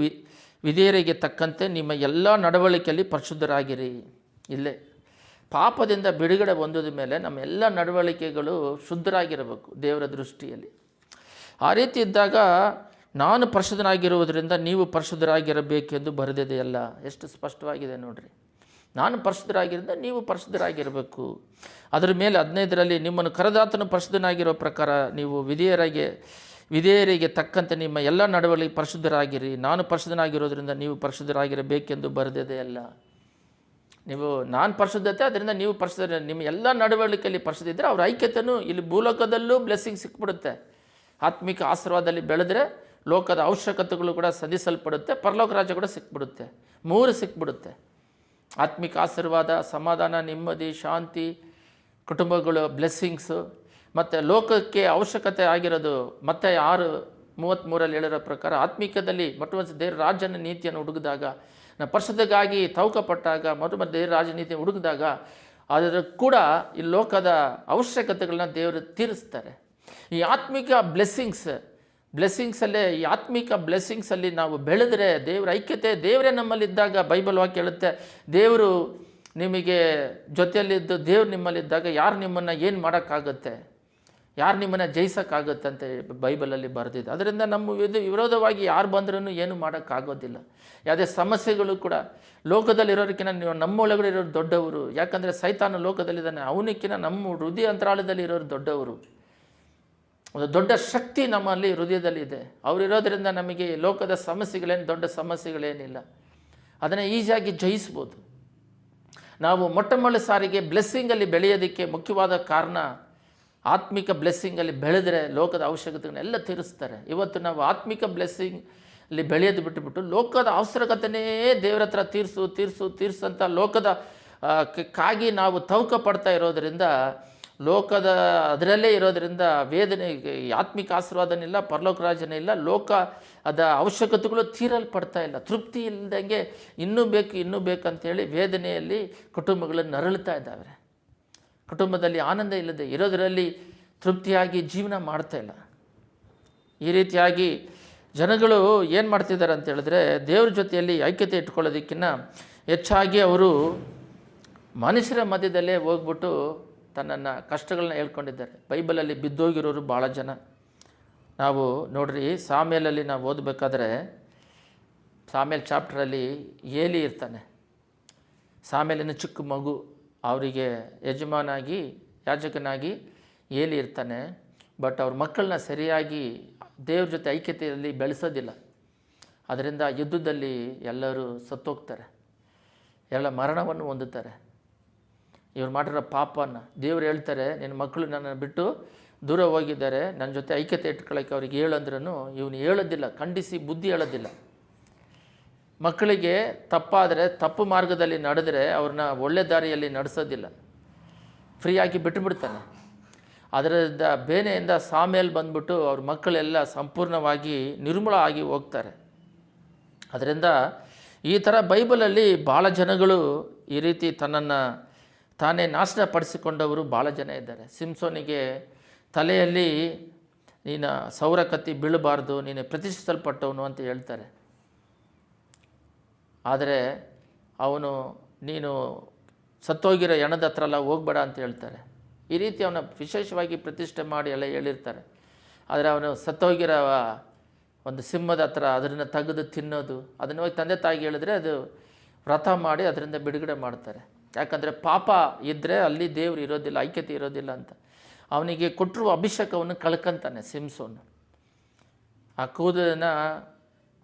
ವಿಧೇಯರಿಗೆ ತಕ್ಕಂತೆ ನಿಮ್ಮ ಎಲ್ಲ ನಡವಳಿಕೆಯಲ್ಲಿ ಪರಿಶುದ್ಧರಾಗಿರಿ. ಇಲ್ಲೇ ಪಾಪದಿಂದ ಬಿಡುಗಡೆ ಹೊಂದಿದ ಮೇಲೆ ನಮ್ಮ ಎಲ್ಲ ನಡವಳಿಕೆಗಳು ಶುದ್ಧರಾಗಿರಬೇಕು ದೇವರ ದೃಷ್ಟಿಯಲ್ಲಿ. ಆ ರೀತಿ ಇದ್ದಾಗ, ನಾನು ಪರಿಶುದ್ಧನಾಗಿರುವುದರಿಂದ ನೀವು ಪರಿಶುದ್ಧರಾಗಿರಬೇಕೆಂದು ಬರೆದಿದೆಯಲ್ಲ. ಎಷ್ಟು ಸ್ಪಷ್ಟವಾಗಿದೆ ನೋಡ್ರಿ. ನಾನು ಪರಿಶುದ್ಧರಾಗಿರಿಂದ ನೀವು ಪರಿಶುದ್ಧರಾಗಿರಬೇಕು. ಅದರ ಮೇಲೆ 15ರಲ್ಲಿ, ನಿಮ್ಮನ್ನು ಕರೆದಾತನು ಪರಿಶುದ್ಧನಾಗಿರೋ ಪ್ರಕಾರ ನೀವು ವಿಧೇಯರಿಗೆ ತಕ್ಕಂತೆ ನಿಮ್ಮ ಎಲ್ಲ ನಡವಳಿಕೆ ಪರಿಶುದ್ಧರಾಗಿರಿ. ನಾನು ಪರಿಶುದ್ಧನಾಗಿರೋದ್ರಿಂದ ನೀವು ಪರಿಶುದ್ಧರಾಗಿರಬೇಕೆಂದು ಬರೆದಿದೆಯಲ್ಲ. ನಾನು ಪರಿಶುದ್ಧತೆ, ಅದರಿಂದ ನೀವು ಪರಿಶುದ್ಧ. ನಿಮ್ಮ ಎಲ್ಲ ನಡವಳಿಕೆಯಲ್ಲಿ ಪರಿಶುದ್ಧ ಇದ್ದರೆ ಅವ್ರ ಐಕ್ಯತೆಯೂ ಇಲ್ಲಿ ಭೂಲೋಕದಲ್ಲೂ ಬ್ಲೆಸ್ಸಿಂಗ್ ಸಿಕ್ಬಿಡುತ್ತೆ. ಆತ್ಮಿಕ ಆಶೀರ್ವಾದದಲ್ಲಿ ಬೆಳೆದ್ರೆ ಲೋಕದ ಅವಶ್ಯಕತೆಗಳು ಕೂಡ ಸದಿಸಲ್ಪಡುತ್ತೆ, ಪರಲೋಕ ರಾಜ್ಯ ಕೂಡ ಸಿಕ್ಬಿಡುತ್ತೆ. 3 ಸಿಕ್ಬಿಡುತ್ತೆ. ಆತ್ಮಿಕ ಆಶೀರ್ವಾದ, ಸಮಾಧಾನ, ನೆಮ್ಮದಿ, ಶಾಂತಿ, ಕುಟುಂಬಗಳು, ಬ್ಲೆಸ್ಸಿಂಗ್ಸು, ಮತ್ತು ಲೋಕಕ್ಕೆ ಅವಶ್ಯಕತೆ ಆಗಿರೋದು. ಮತ್ತೆ 6:33 ಹೇಳಿರೋ ಪ್ರಕಾರ, ಆತ್ಮಿಕದಲ್ಲಿ ಮೊಟ್ಟಮೊದಲು ದೇವರ ರಾಜ್ಯನ ನೀತಿಯನ್ನು ಹುಡುಕಿದಾಗ, ನಾವು ಪರಿಶುದ್ಧಗಾಗಿ ತೌಕಪಟ್ಟಾಗ, ಮೊದಲು ದೇವರ ರಾಜ್ಯ ನೀತಿಯನ್ನು ಹುಡುಕಿದಾಗ, ಅದರ ಕೂಡ ಈ ಲೋಕದ ಅವಶ್ಯಕತೆಗಳನ್ನ ದೇವರು ತೀರಿಸ್ತಾರೆ. ಈ ಆತ್ಮಿಕ ಬ್ಲೆಸ್ಸಿಂಗ್ಸಲ್ಲೇ ಈ ಆತ್ಮಿಕ ಬ್ಲೆಸ್ಸಿಂಗ್ಸಲ್ಲಿ ನಾವು ಬೆಳೆದ್ರೆ, ದೇವರ ಐಕ್ಯತೆ, ದೇವರೇ ನಮ್ಮಲ್ಲಿದ್ದಾಗ, ಬೈಬಲ್ ವಾಕ್ಯ ಹೇಳುತ್ತೆ, ದೇವರು ನಿಮಗೆ ಜೊತೆಯಲ್ಲಿದ್ದು ದೇವ್ರು ನಿಮ್ಮಲ್ಲಿದ್ದಾಗ ಯಾರು ನಿಮ್ಮನ್ನು ಏನು ಮಾಡೋಕ್ಕಾಗುತ್ತೆ, ಯಾರು ನಿಮ್ಮನ್ನು ಜಯಿಸೋಕ್ಕಾಗುತ್ತೆ ಅಂತ ಬೈಬಲಲ್ಲಿ ಬರೆದಿದೆ. ಅದರಿಂದ ನಮ್ಮ ವಿರೋಧವಾಗಿ ಯಾರು ಬಂದ್ರೂ ಏನು ಮಾಡೋಕ್ಕಾಗೋದಿಲ್ಲ. ಯಾವುದೇ ಸಮಸ್ಯೆಗಳು ಕೂಡ ಲೋಕದಲ್ಲಿರೋದಕ್ಕಿಂತ ನೀವು ನಮ್ಮೊಳಗಡೆ ಇರೋರು ದೊಡ್ಡವರು. ಯಾಕಂದರೆ ಸೈತಾನ ಲೋಕದಲ್ಲಿದ್ದಾನೆ, ಅವನಕ್ಕಿಂತ ನಮ್ಮ ಹೃದಯ ಅಂತರಾಳದಲ್ಲಿ ಇರೋರು ದೊಡ್ಡವರು. ಒಂದು ದೊಡ್ಡ ಶಕ್ತಿ ನಮ್ಮಲ್ಲಿ ಹೃದಯದಲ್ಲಿದೆ. ಅವರಿರೋದ್ರಿಂದ ನಮಗೆ ಲೋಕದ ಸಮಸ್ಯೆಗಳೇನು ದೊಡ್ಡ ಸಮಸ್ಯೆಗಳೇನಿಲ್ಲ, ಅದನ್ನು ಈಸಿಯಾಗಿ ಜಯಿಸ್ಬೋದು. ನಾವು ಮೊಟ್ಟ ಮೊದಲ ಸಾರಿಗೆ ಬ್ಲೆಸ್ಸಿಂಗಲ್ಲಿ ಬೆಳೆಯೋದಕ್ಕೆ ಮುಖ್ಯವಾದ ಕಾರಣ ಆತ್ಮಿಕ ಬ್ಲೆಸ್ಸಿಂಗಲ್ಲಿ ಬೆಳೆದರೆ ಲೋಕದ ಅವಶ್ಯಕತೆಗಳನ್ನೆಲ್ಲ ತೀರಿಸ್ತಾರೆ. ಇವತ್ತು ನಾವು ಆತ್ಮಿಕ ಬ್ಲೆಸ್ಸಿಂಗಲ್ಲಿ ಬೆಳೆಯೋದು ಬಿಟ್ಟುಬಿಟ್ಟು ಲೋಕದ ಅವಶ್ಯಕತೆಯೇ ದೇವರ ಹತ್ರ ತೀರಿಸು ಅಂತ ಲೋಕದ ಕ್ಕಾಗಿ ನಾವು ತವಕ ಪಡ್ತಾ ಇರೋದರಿಂದ, ಲೋಕದ ಅದರಲ್ಲೇ ಇರೋದರಿಂದ ವೇದನೆ, ಆತ್ಮಿಕ ಆಶೀರ್ವಾದನೇ ಇಲ್ಲ, ಪರಲೋಕ ರಾಜ್ಯನೇ ಇಲ್ಲ, ಲೋಕ ಅದ ಅವಶ್ಯಕತೆಗಳು ತೀರಲ್ಪಡ್ತಾ ಇಲ್ಲ. ತೃಪ್ತಿ ಇಲ್ಲದಂಗೆ ಇನ್ನೂ ಬೇಕಂತೇಳಿ ವೇದನೆಯಲ್ಲಿ ಕುಟುಂಬಗಳನ್ನು ನರಳುತ್ತಾ ಇದ್ದಾವೆ. ಕುಟುಂಬದಲ್ಲಿ ಆನಂದ ಇಲ್ಲದೆ ಇರೋದರಲ್ಲಿ ತೃಪ್ತಿಯಾಗಿ ಜೀವನ ಮಾಡ್ತಾ ಇಲ್ಲ. ಈ ರೀತಿಯಾಗಿ ಜನಗಳು ಏನು ಮಾಡ್ತಿದ್ದಾರೆ ಅಂತ ಹೇಳಿದ್ರೆ, ದೇವ್ರ ಜೊತೆಯಲ್ಲಿ ಐಕ್ಯತೆ ಇಟ್ಕೊಳ್ಳೋದಕ್ಕಿಂತ ಹೆಚ್ಚಾಗಿ ಅವರು ಮನುಷ್ಯರ ಮಧ್ಯದಲ್ಲೇ ಹೋಗ್ಬಿಟ್ಟು ತನ್ನನ್ನು ಕಷ್ಟಗಳನ್ನ ಹೇಳ್ಕೊಂಡಿದ್ದಾರೆ. ಬೈಬಲಲ್ಲಿ ಬಿದ್ದೋಗಿರೋರು ಭಾಳ ಜನ. ನಾವು ನೋಡ್ರಿ, ಸಾಮೇಲಲ್ಲಿ ನಾವು ಓದಬೇಕಾದ್ರೆ ಸಾಮೇಲ್ ಚಾಪ್ಟ್ರಲ್ಲಿ ಏಲಿ ಇರ್ತಾನೆ. ಸಾಮೇಲಿನ ಚಿಕ್ಕ ಮಗು, ಅವರಿಗೆ ಯಾಜಕನಾಗಿ ಏಲಿ ಇರ್ತಾನೆ. ಬಟ್ ಅವ್ರ ಮಕ್ಕಳನ್ನ ಸರಿಯಾಗಿ ದೇವ್ರ ಜೊತೆ ಐಕ್ಯತೆಯಲ್ಲಿ ಬೆಳೆಸೋದಿಲ್ಲ. ಅದರಿಂದ ಯುದ್ಧದಲ್ಲಿ ಎಲ್ಲರೂ ಸತ್ತೋಗ್ತಾರೆ, ಎಲ್ಲ ಮರಣವನ್ನು ಹೊಂದುತ್ತಾರೆ. ಇವ್ರು ಮಾಡಿರೋ ಪಾಪನ ದೇವ್ರು ಹೇಳ್ತಾರೆ, ನಿನ್ನ ಮಕ್ಕಳು ನನ್ನನ್ನು ಬಿಟ್ಟು ದೂರ ಹೋಗಿದ್ದಾರೆ, ನನ್ನ ಜೊತೆ ಐಕ್ಯತೆ ಇಟ್ಕೊಳ್ಳೋಕ್ಕೆ ಅವ್ರಿಗೆ ಹೇಳಂದ್ರೂ ಇವನು ಹೇಳೋದಿಲ್ಲ, ಖಂಡಿಸಿ ಬುದ್ಧಿ ಹೇಳೋದಿಲ್ಲ. ಮಕ್ಕಳಿಗೆ ತಪ್ಪಾದರೆ, ತಪ್ಪು ಮಾರ್ಗದಲ್ಲಿ ನಡೆದರೆ ಅವ್ರನ್ನ ಒಳ್ಳೆ ದಾರಿಯಲ್ಲಿ ನಡೆಸೋದಿಲ್ಲ, ಫ್ರೀಯಾಗಿ ಬಿಟ್ಟುಬಿಡ್ತಾನೆ. ಅದರಿಂದ ಬೇನೆಯಿಂದ ಸಾಮೇಲ್ ಬಂದ್ಬಿಟ್ಟು ಅವ್ರ ಮಕ್ಕಳೆಲ್ಲ ಸಂಪೂರ್ಣವಾಗಿ ನಿರ್ಮೂಲ ಆಗಿ ಹೋಗ್ತಾರೆ. ಅದರಿಂದ ಈ ಥರ ಬೈಬಲಲ್ಲಿ ಭಾಳ ಜನಗಳು ಈ ರೀತಿ ತನ್ನನ್ನು ತಾನೇ ನಾಶನಪಡಿಸಿಕೊಂಡವರು ಭಾಳ ಜನ ಇದ್ದಾರೆ. ಸಿಂಸೋನಿಗೆ ತಲೆಯಲ್ಲಿ ನೀನು ಸೌರ ಕತ್ತಿ ಬೀಳಬಾರ್ದು, ನೀನು ಪ್ರತಿಷ್ಠಿಸಲ್ಪಟ್ಟವನು ಅಂತ ಹೇಳ್ತಾರೆ. ಆದರೆ ಅವನು ನೀನು ಸತ್ತೋಗಿರೋ ಹೆಣದ ಹತ್ರ ಎಲ್ಲ ಹೋಗಬೇಡ ಅಂತ ಹೇಳ್ತಾರೆ. ಈ ರೀತಿ ಅವನ ವಿಶೇಷವಾಗಿ ಪ್ರತಿಷ್ಠೆ ಮಾಡಿ ಎಲ್ಲ ಹೇಳಿರ್ತಾರೆ. ಆದರೆ ಅವನು ಸತ್ತೋಗಿರೋ ಒಂದು ಸಿಂಹದ ಹತ್ರ ಅದನ್ನು ತೆಗೆದು ತಿನ್ನೋದು, ಅದನ್ನು ಹೋಗಿ ತಂದೆ ತಾಯಿಗೆ ಹೇಳಿದ್ರೆ ಅದು ವ್ರತ ಮಾಡಿ ಅದರಿಂದ ಬಿಡುಗಡೆ ಮಾಡ್ತಾರೆ. ಯಾಕಂದರೆ ಪಾಪ ಇದ್ದರೆ ಅಲ್ಲಿ ದೇವರು ಇರೋದಿಲ್ಲ, ಐಕ್ಯತೆ ಇರೋದಿಲ್ಲ ಅಂತ. ಅವನಿಗೆ ಕೊಟ್ಟಿರುವ ಅಭಿಷೇಕವನ್ನು ಕಳ್ಕೊಂತಾನೆ ಸಿಂಸೋನ್. ಆ ಕೂದಲನ್ನು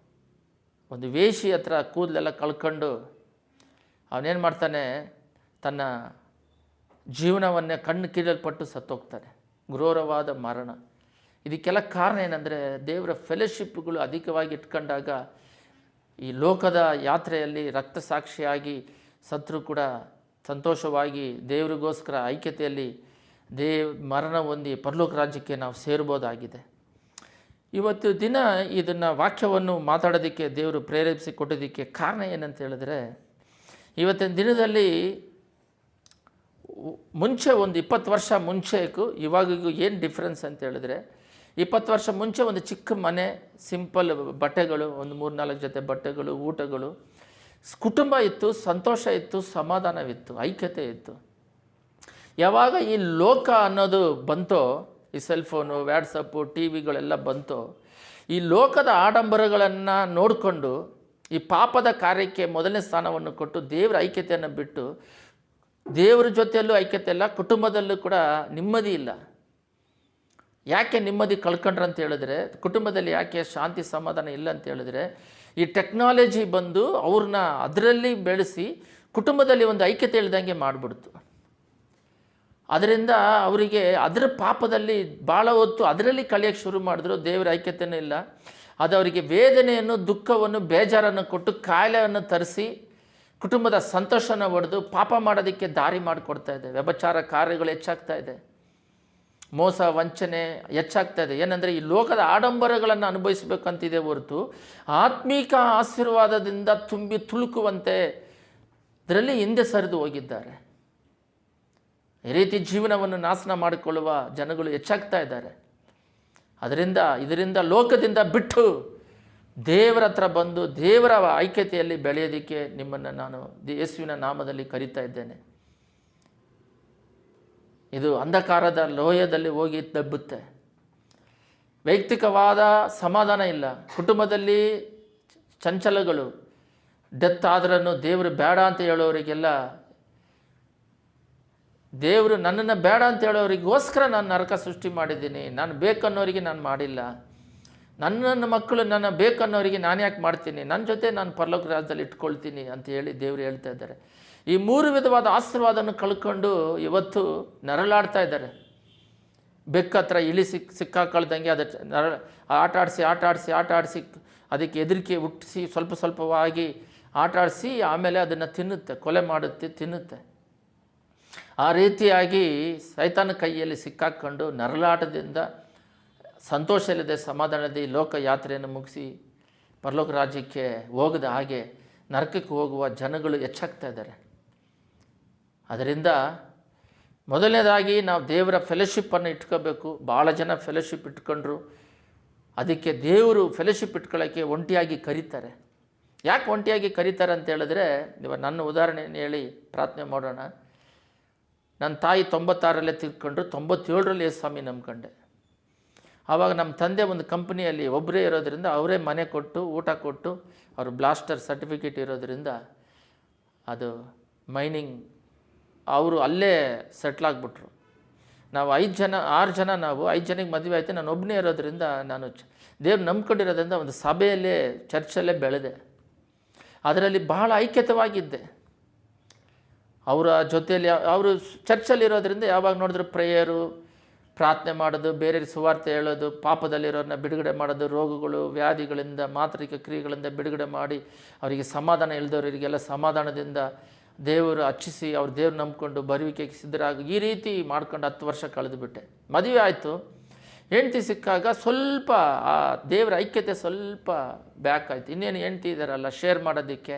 ಒಂದು ವೇಷಿ ಹತ್ರ ಕೂದಲೆಲ್ಲ ಕಳ್ಕೊಂಡು ಅವನೇನು ಮಾಡ್ತಾನೆ, ತನ್ನ ಜೀವನವನ್ನೇ ಕಣ್ಣು ಕೀಳಲ್ಪಟ್ಟು ಸತ್ತೋಗ್ತಾನೆ. ಘೋರವಾದ ಮರಣ. ಇದಕ್ಕೆಲ್ಲ ಕಾರಣ ಏನಂದರೆ, ದೇವರ ಫೆಲೋಶಿಪ್ಗಳು ಅಧಿಕವಾಗಿ ಇಟ್ಕೊಂಡಾಗ ಈ ಲೋಕದ ಯಾತ್ರೆಯಲ್ಲಿ ರಕ್ತ ಸಾಕ್ಷಿಯಾಗಿ ಸತ್ರು ಕೂಡ ಸಂತೋಷವಾಗಿ ದೇವರಿಗೋಸ್ಕರ ಐಕ್ಯತೆಯಲ್ಲಿ ಮರಣ ಹೊಂದಿ ಪರಲೋಕ ರಾಜ್ಯಕ್ಕೆ ನಾವು ಸೇರ್ಬೋದಾಗಿದೆ. ಇವತ್ತು ದಿನ ಇದನ್ನು ವಾಕ್ಯವನ್ನು ಮಾತಾಡೋದಕ್ಕೆ ದೇವರು ಪ್ರೇರೇಪಿಸಿ ಕೊಟ್ಟೋದಕ್ಕೆ ಕಾರಣ ಏನಂತ ಹೇಳಿದ್ರೆ, ಇವತ್ತಿನ ದಿನದಲ್ಲಿ ಮುಂಚೆ ಒಂದು 20 ವರ್ಷ ಮುಂಚೆಗೂ ಇವಾಗಿಗೂ ಏನು ಡಿಫ್ರೆನ್ಸ್ ಅಂತ ಹೇಳಿದ್ರೆ, 20 ವರ್ಷ ಮುಂಚೆ ಒಂದು ಚಿಕ್ಕ ಮನೆ, ಸಿಂಪಲ್ ಬಟ್ಟೆಗಳು, ಒಂದು 3-4 ಜೊತೆ ಬಟ್ಟೆಗಳು, ಊಟಗಳು, ಕುಟುಂಬ ಇತ್ತು, ಸಂತೋಷ ಇತ್ತು, ಸಮಾಧಾನವಿತ್ತು, ಐಕ್ಯತೆ ಇತ್ತು. ಯಾವಾಗ ಈ ಲೋಕ ಅನ್ನೋದು ಬಂತೋ, ಈ ಸೆಲ್ಫೋನು, ವ್ಯಾಟ್ಸಪ್ಪು, ಟಿ ವಿಗಳೆಲ್ಲ ಬಂತೋ, ಈ ಲೋಕದ ಆಡಂಬರಗಳನ್ನು ನೋಡಿಕೊಂಡು ಈ ಪಾಪದ ಕಾರ್ಯಕ್ಕೆ ಮೊದಲನೇ ಸ್ಥಾನವನ್ನು ಕೊಟ್ಟು ದೇವರ ಐಕ್ಯತೆಯನ್ನು ಬಿಟ್ಟು, ದೇವರ ಜೊತೆಯಲ್ಲೂ ಐಕ್ಯತೆ ಇಲ್ಲ, ಕುಟುಂಬದಲ್ಲೂ ಕೂಡ ನೆಮ್ಮದಿ ಇಲ್ಲ. ಯಾಕೆ ನೆಮ್ಮದಿ ಕಳ್ಕೊಂಡ್ರು ಅಂತ ಹೇಳಿದ್ರೆ, ಕುಟುಂಬದಲ್ಲಿ ಯಾಕೆ ಶಾಂತಿ ಸಮಾಧಾನ ಇಲ್ಲ ಅಂತ ಹೇಳಿದ್ರೆ, ಈ ಟೆಕ್ನಾಲಜಿ ಬಂದು ಅವ್ರನ್ನ ಅದರಲ್ಲಿ ಬೆಳೆಸಿ ಕುಟುಂಬದಲ್ಲಿ ಒಂದು ಐಕ್ಯತೆ ಇಲ್ದಂಗೆ ಮಾಡಿಬಿಡ್ತು. ಅದರಿಂದ ಅವರಿಗೆ ಅದರ ಪಾಪದಲ್ಲಿ ಭಾಳ ಹೊತ್ತು ಅದರಲ್ಲಿ ಕಳೆಯೋಕ್ಕೆ ಶುರು ಮಾಡಿದ್ರು. ದೇವರ ಐಕ್ಯತೆಯೂ ಇಲ್ಲ. ಅದು ಅವರಿಗೆ ವೇದನೆಯನ್ನು, ದುಃಖವನ್ನು, ಬೇಜಾರನ್ನು ಕೊಟ್ಟು ಕಾಯಿಲೆಯನ್ನು ತರಿಸಿ ಕುಟುಂಬದ ಸಂತೋಷನ ಒಡೆದು ಪಾಪ ಮಾಡೋದಕ್ಕೆ ದಾರಿ ಮಾಡಿಕೊಡ್ತಾ ಇದೆ. ವ್ಯಭಿಚಾರ ಕಾರ್ಯಗಳು ಹೆಚ್ಚಾಗ್ತಾ ಇದೆ, ಮೋಸ ವಂಚನೆ ಹೆಚ್ಚಾಗ್ತಾ ಇದೆ. ಏನಂದರೆ ಈ ಲೋಕದ ಆಡಂಬರಗಳನ್ನು ಅನುಭವಿಸಬೇಕಂತಿದೆ ಹೊರತು ಆತ್ಮೀಕ ಆಶೀರ್ವಾದದಿಂದ ತುಂಬಿ ತುಳುಕುವಂತೆ ಇದರಲ್ಲಿ ಹಿಂದೆ ಸರಿದು ಹೋಗಿದ್ದಾರೆ. ಈ ರೀತಿ ಜೀವನವನ್ನು ನಾಶನ ಮಾಡಿಕೊಳ್ಳುವ ಜನಗಳು ಹೆಚ್ಚಾಗ್ತಾ ಇದ್ದಾರೆ. ಇದರಿಂದ ಲೋಕದಿಂದ ಬಿಟ್ಟು ದೇವರ ಹತ್ರ ಬಂದು ದೇವರ ಐಕ್ಯತೆಯಲ್ಲಿ ಬೆಳೆಯೋದಕ್ಕೆ ನಿಮ್ಮನ್ನು ನಾನು ಯೇಸುವಿನ ನಾಮದಲ್ಲಿ ಕರೀತಾ ಇದ್ದೇನೆ. ಇದು ಅಂಧಕಾರದ ಲೋಯದಲ್ಲಿ ಹೋಗಿ ದಬ್ಬುತ್ತೆ. ವೈಯಕ್ತಿಕವಾದ ಸಮಾಧಾನ ಇಲ್ಲ, ಕುಟುಂಬದಲ್ಲಿ ಚಂಚಲಗಳು, ಡೆತ್ ಆದ್ರೂ ದೇವರು ಬೇಡ ಅಂತ ಹೇಳೋರಿಗೆಲ್ಲ, ದೇವರು ನನ್ನನ್ನು ಬೇಡ ಅಂತ ಹೇಳೋರಿಗೋಸ್ಕರ ನಾನು ನರಕ ಸೃಷ್ಟಿ ಮಾಡಿದ್ದೀನಿ, ನಾನು ಬೇಕನ್ನೋರಿಗೆ ನಾನು ಮಾಡಿಲ್ಲ, ನನ್ನ ಮಕ್ಕಳು ನನ್ನ ಬೇಕನ್ನೋರಿಗೆ ನಾನು ಯಾಕೆ ಮಾಡ್ತೀನಿ, ನನ್ನ ಜೊತೆ ನಾನು ಪರಲೋಕ ರಾಜ್ಯದಲ್ಲಿ ಇಟ್ಕೊಳ್ತೀನಿ ಅಂತ ಹೇಳಿ ದೇವರು ಹೇಳ್ತಾ ಇದ್ದಾರೆ. ಈ 3 ವಿಧವಾದ ಆಶೀರ್ವಾದವನ್ನು ಕಳ್ಕೊಂಡು ಇವತ್ತು ನರಳಾಡ್ತಾ ಇದ್ದಾರೆ. ಬೆಕ್ಕ ಹತ್ರ ಇಲಿ ಸಿಕ್ಕಾಕೊಳ್ದಂಗೆ ಅದು ಆಟಾಡಿಸಿ ಅದಕ್ಕೆ ಹೆದರಿಕೆ ಹುಟ್ಟಿಸಿ ಸ್ವಲ್ಪವಾಗಿ ಆಟಾಡಿಸಿ ಆಮೇಲೆ ಅದನ್ನು ತಿನ್ನುತ್ತೆ, ಕೊಲೆ ಮಾಡುತ್ತೆ, ತಿನ್ನುತ್ತೆ. ಆ ರೀತಿಯಾಗಿ ಸೈತಾನ ಕೈಯಲ್ಲಿ ಸಿಕ್ಕಾಕ್ಕೊಂಡು ನರಳಾಟದಿಂದ ಸಂತೋಷ ಇಲ್ಲದೆ ಸಮಾಧಾನದ ಈ ಲೋಕ ಯಾತ್ರೆಯನ್ನು ಮುಗಿಸಿ ಪರಲೋಕ ರಾಜ್ಯಕ್ಕೆ ಹೋಗದ ಹಾಗೆ ನರಕಕ್ಕೆ ಹೋಗುವ ಜನಗಳು ಹೆಚ್ಚಾಗ್ತಾ ಇದ್ದಾರೆ. ಅದರಿಂದ ಮೊದಲನೇದಾಗಿ ನಾವು ದೇವರ ಫೆಲೋಶಿಪ್ಪನ್ನು ಇಟ್ಕೋಬೇಕು. ಭಾಳ ಜನ ಫೆಲೋಶಿಪ್ ಇಟ್ಕೊಂಡ್ರು, ಅದಕ್ಕೆ ದೇವರು ಫೆಲೋಶಿಪ್ ಇಟ್ಕೊಳ್ಳೋಕ್ಕೆ ಒಂಟಿಯಾಗಿ ಕರೀತಾರೆ. ಯಾಕೆ ಒಂಟಿಯಾಗಿ ಕರೀತಾರೆ ಅಂತ ಹೇಳಿದ್ರೆ, ಇವಾಗ ನನ್ನ ಉದಾಹರಣೆಯನ್ನು ಹೇಳಿ ಪ್ರಾರ್ಥನೆ ಮಾಡೋಣ. ನನ್ನ ತಾಯಿ 96ರಲ್ಲೇ ತೀರ್ಕೊಂಡ್ರು, 97ರಲ್ಲಿ ಯೇಸು ಸ್ವಾಮಿ ನಂಬ್ಕೊಂಡೆ. ಆವಾಗ ನಮ್ಮ ತಂದೆ ಒಂದು ಕಂಪ್ನಿಯಲ್ಲಿ ಒಬ್ಬರೇ ಇರೋದರಿಂದ ಅವರೇ ಮನೆ ಕೊಟ್ಟು ಊಟ ಕೊಟ್ಟು ಅವರು ಬ್ಲಾಸ್ಟರ್ ಸರ್ಟಿಫಿಕೇಟ್ ಇರೋದರಿಂದ ಅದು ಮೈನಿಂಗ್ ಅವರು ಅಲ್ಲೇ ಸೆಟ್ಲಾಗ್ಬಿಟ್ರು. ನಾವು 6 ಜನ ನಾವು 5 ಜನಕ್ಕೆ ಮದುವೆ ಆಯಿತು. ನಾನು ಒಬ್ಬನೇ ಇರೋದರಿಂದ ನಾನು ದೇವ್ರು ನಂಬ್ಕೊಂಡಿರೋದ್ರಿಂದ ಒಂದು ಸಭೆಯಲ್ಲೇ ಚರ್ಚಲ್ಲೇ ಬೆಳೆದೆ. ಅದರಲ್ಲಿ ಬಹಳ ಐಕ್ಯತವಾಗಿದ್ದೆ. ಅವರ ಜೊತೆಯಲ್ಲಿ ಅವರು ಚರ್ಚಲ್ಲಿರೋದ್ರಿಂದ ಯಾವಾಗ ನೋಡಿದ್ರು ಪ್ರೇಯರು, ಪ್ರಾರ್ಥನೆ ಮಾಡೋದು, ಬೇರೆಯವ್ರಿಗೆ ಸುವಾರ್ತೆ ಹೇಳೋದು, ಪಾಪದಲ್ಲಿರೋರನ್ನ ಬಿಡುಗಡೆ ಮಾಡೋದು, ರೋಗಗಳು ವ್ಯಾಧಿಗಳಿಂದ ಮಾಂತ್ರಿಕ ಕ್ರಿಯೆಗಳಿಂದ ಬಿಡುಗಡೆ ಮಾಡಿ ಅವರಿಗೆ ಸಮಾಧಾನ ಇಲ್ಲದವರಿಗೆಲ್ಲ ಸಮಾಧಾನದಿಂದ ದೇವರು ಹಚ್ಚಿಸಿ ಅವ್ರು ದೇವ್ರು ನಂಬ್ಕೊಂಡು ಬರುವಿಕೆಗೆ ಸಿದ್ಧರಾಗಿ ಈ ರೀತಿ ಮಾಡ್ಕೊಂಡು 10 ವರ್ಷ ಕಳೆದುಬಿಟ್ಟೆ. ಮದುವೆ ಆಯಿತು. ಹೆಂಡ್ತಿ ಸಿಕ್ಕಾಗ ಸ್ವಲ್ಪ ಆ ದೇವರ ಐಕ್ಯತೆ ಸ್ವಲ್ಪ ಬ್ಯಾಕ್ ಆಯಿತು. ಇನ್ನೇನು ಹೆಂಡ್ತಿ ಇದ್ದಾರಲ್ಲ ಶೇರ್ ಮಾಡೋದಕ್ಕೆ,